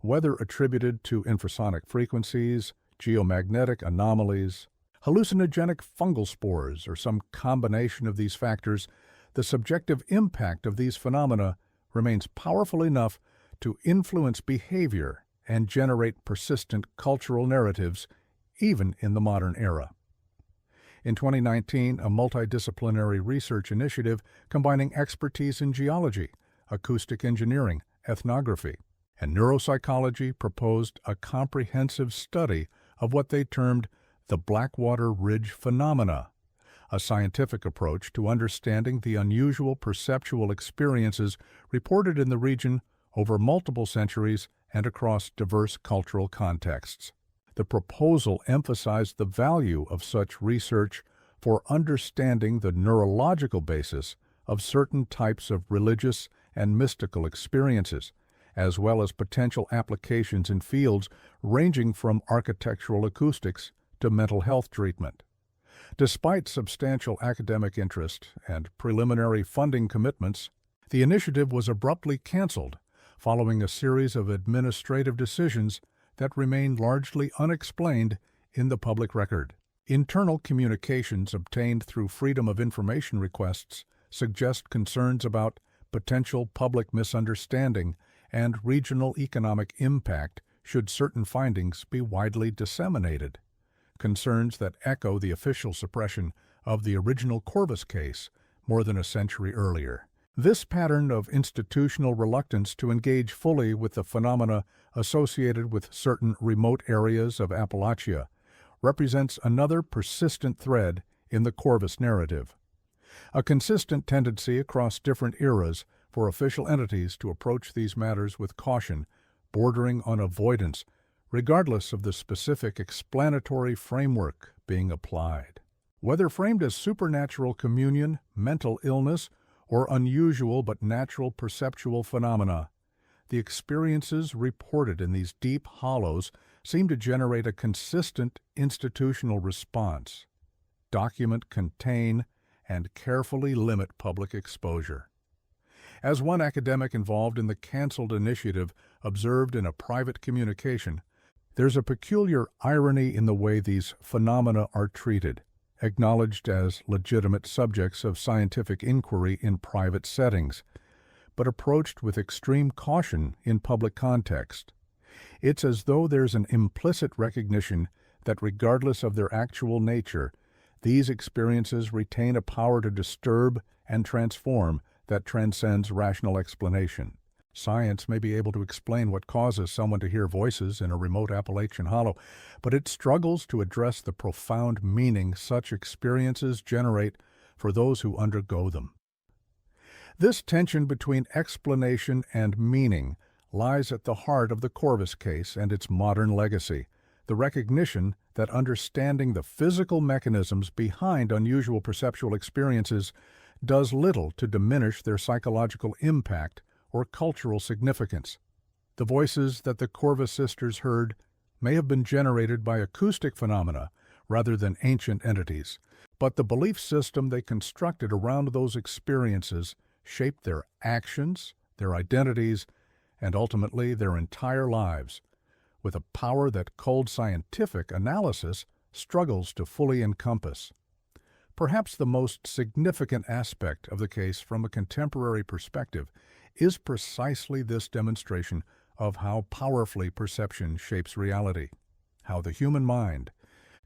Whether attributed to infrasonic frequencies, geomagnetic anomalies, hallucinogenic fungal spores, or some combination of these factors, the subjective impact of these phenomena remains powerful enough to influence behavior and generate persistent cultural narratives, even in the modern era. In 2019, a multidisciplinary research initiative combining expertise in geology, acoustic engineering, ethnography, and neuropsychology proposed a comprehensive study of what they termed the Blackwater Ridge phenomena, a scientific approach to understanding the unusual perceptual experiences reported in the region over multiple centuries and across diverse cultural contexts. The proposal emphasized the value of such research for understanding the neurological basis of certain types of religious and mystical experiences, as well as potential applications in fields ranging from architectural acoustics to mental health treatment. Despite substantial academic interest and preliminary funding commitments, the initiative was abruptly canceled following a series of administrative decisions that remain largely unexplained in the public record. Internal communications obtained through Freedom of Information requests suggest concerns about potential public misunderstanding and regional economic impact should certain findings be widely disseminated, concerns that echo the official suppression of the original Corvus case more than a century earlier. This pattern of institutional reluctance to engage fully with the phenomena associated with certain remote areas of Appalachia represents another persistent thread in the Corvus narrative. A consistent tendency across different eras for official entities to approach these matters with caution, bordering on avoidance, regardless of the specific explanatory framework being applied. Whether framed as supernatural communion, mental illness, or unusual but natural perceptual phenomena, the experiences reported in these deep hollows seem to generate a consistent institutional response. Document, contain, and carefully limit public exposure. As one academic involved in the canceled initiative observed in a private communication, there's a peculiar irony in the way these phenomena are treated, acknowledged as legitimate subjects of scientific inquiry in private settings, but approached with extreme caution in public context. It's as though there's an implicit recognition that regardless of their actual nature, these experiences retain a power to disturb and transform that transcends rational explanation. Science may be able to explain what causes someone to hear voices in a remote Appalachian hollow, but it struggles to address the profound meaning such experiences generate for those who undergo them. This tension between explanation and meaning lies at the heart of the Corvus case and its modern legacy, the recognition that understanding the physical mechanisms behind unusual perceptual experiences does little to diminish their psychological impact or cultural significance. The voices that the Corvus sisters heard may have been generated by acoustic phenomena rather than ancient entities, but the belief system they constructed around those experiences shaped their actions, their identities, and ultimately their entire lives, with a power that cold scientific analysis struggles to fully encompass. Perhaps the most significant aspect of the case from a contemporary perspective is precisely this demonstration of how powerfully perception shapes reality, how the human mind,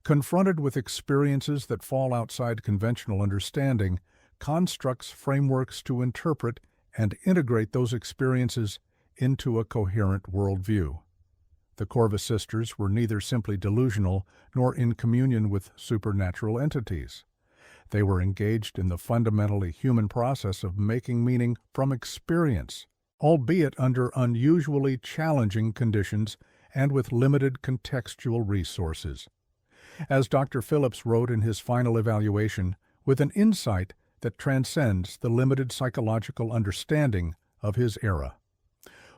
confronted with experiences that fall outside conventional understanding, constructs frameworks to interpret and integrate those experiences into a coherent worldview. The Corvus sisters were neither simply delusional nor in communion with supernatural entities. They were engaged in the fundamentally human process of making meaning from experience, albeit under unusually challenging conditions and with limited contextual resources. As Dr. Phillips wrote in his final evaluation, with an insight that transcends the limited psychological understanding of his era.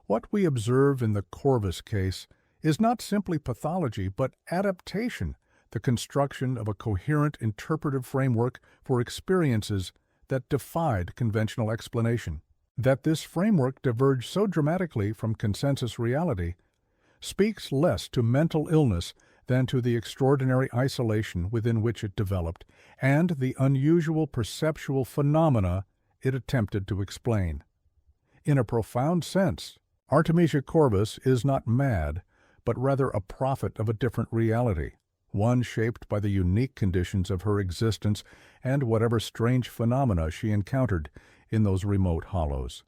What we observe in the Corvus case is not simply pathology, but adaptation, the construction of a coherent interpretive framework for experiences that defied conventional explanation. That this framework diverged so dramatically from consensus reality speaks less to mental illness than to the extraordinary isolation within which it developed and the unusual perceptual phenomena it attempted to explain. In a profound sense, Artemisia Corvus is not mad, but rather a prophet of a different reality, one shaped by the unique conditions of her existence and whatever strange phenomena she encountered in those remote hollows.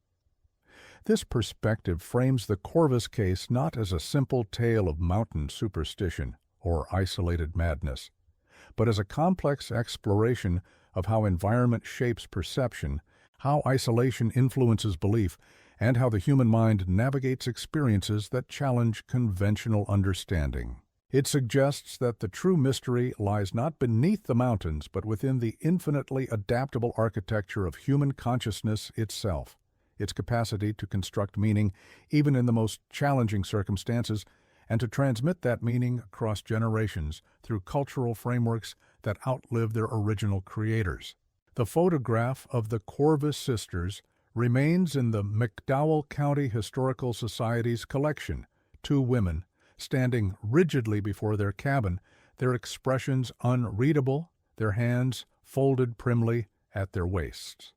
This perspective frames the Corvus case not as a simple tale of mountain superstition or isolated madness, but as a complex exploration of how environment shapes perception, how isolation influences belief, and how the human mind navigates experiences that challenge conventional understanding. It suggests that the true mystery lies not beneath the mountains, but within the infinitely adaptable architecture of human consciousness itself, its capacity to construct meaning even in the most challenging circumstances, and to transmit that meaning across generations through cultural frameworks that outlive their original creators. The photograph of the Corvus sisters remains in the McDowell County Historical Society's collection, two women, standing rigidly before their cabin, their expressions unreadable, their hands folded primly at their waists.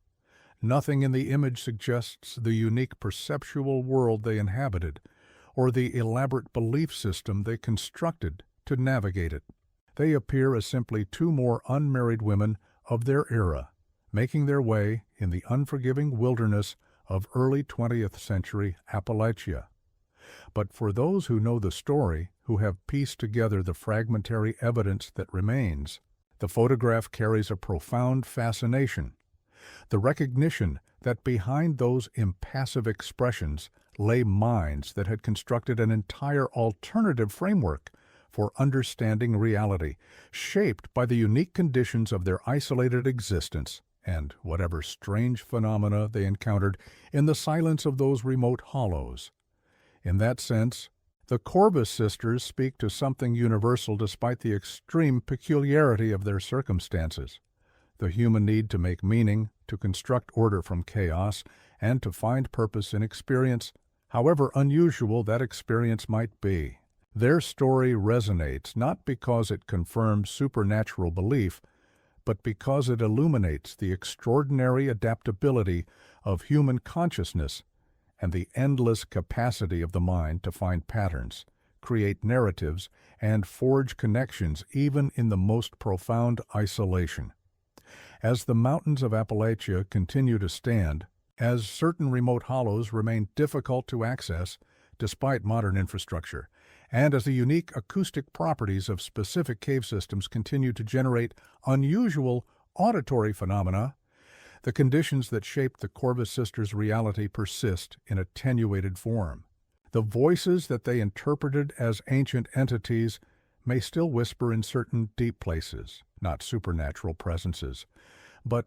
Nothing in the image suggests the unique perceptual world they inhabited, or the elaborate belief system they constructed to navigate it. They appear as simply two more unmarried women of their era, making their way in the unforgiving wilderness of early 20th century Appalachia. But for those who know the story, who have pieced together the fragmentary evidence that remains, the photograph carries a profound fascination. The recognition that behind those impassive expressions lay minds that had constructed an entire alternative framework for understanding reality, shaped by the unique conditions of their isolated existence and whatever strange phenomena they encountered in the silence of those remote hollows. In that sense, the Corvus sisters speak to something universal despite the extreme peculiarity of their circumstances. The human need to make meaning, to construct order from chaos, and to find purpose in experience, however unusual that experience might be. Their story resonates not because it confirms supernatural belief, but because it illuminates the extraordinary adaptability of human consciousness and the endless capacity of the mind to find patterns, create narratives, and forge connections even in the most profound isolation. As the mountains of Appalachia continue to stand, as certain remote hollows remain difficult to access despite modern infrastructure, and as the unique acoustic properties of specific cave systems continue to generate unusual auditory phenomena, the conditions that shaped the Corvus sisters' reality persist in attenuated form. The voices that they interpreted as ancient entities may still whisper in certain deep places, not supernatural presences, but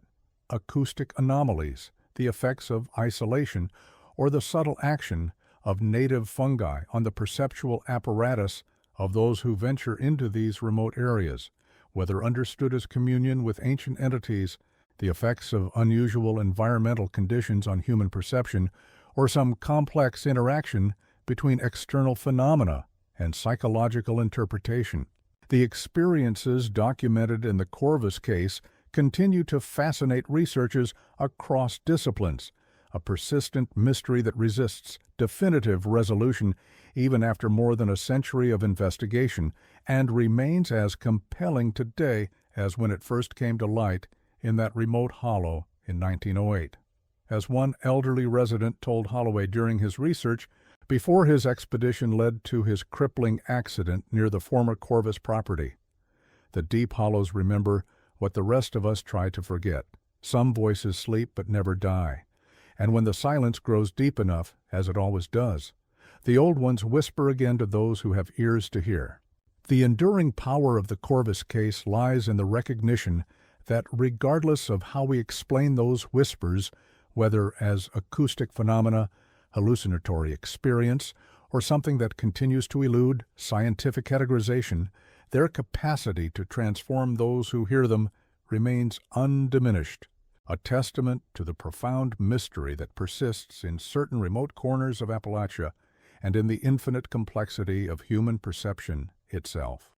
acoustic anomalies, the effects of isolation, or the subtle action of native fungi on the perceptual apparatus of those who venture into these remote areas, whether understood as communion with ancient entities, the effects of unusual environmental conditions on human perception, or some complex interaction between external phenomena and psychological interpretation. The experiences documented in the Corvus case continue to fascinate researchers across disciplines, a persistent mystery that resists definitive resolution even after more than a century of investigation, and remains as compelling today as when it first came to light in that remote hollow in 1908. as one elderly resident told Holloway during his research before his expedition led to his crippling accident near the former Corvus property. The deep hollows remember what the rest of us try to forget. Some voices sleep but never die, and when the silence grows deep enough, as it always does, the old ones whisper again to those who have ears to hear. The enduring power of the Corvus case lies in the recognition that regardless of how we explain those whispers, whether as acoustic phenomena, hallucinatory experience, or something that continues to elude scientific categorization, their capacity to transform those who hear them remains undiminished, a testament to the profound mystery that persists in certain remote corners of Appalachia and in the infinite complexity of human perception itself.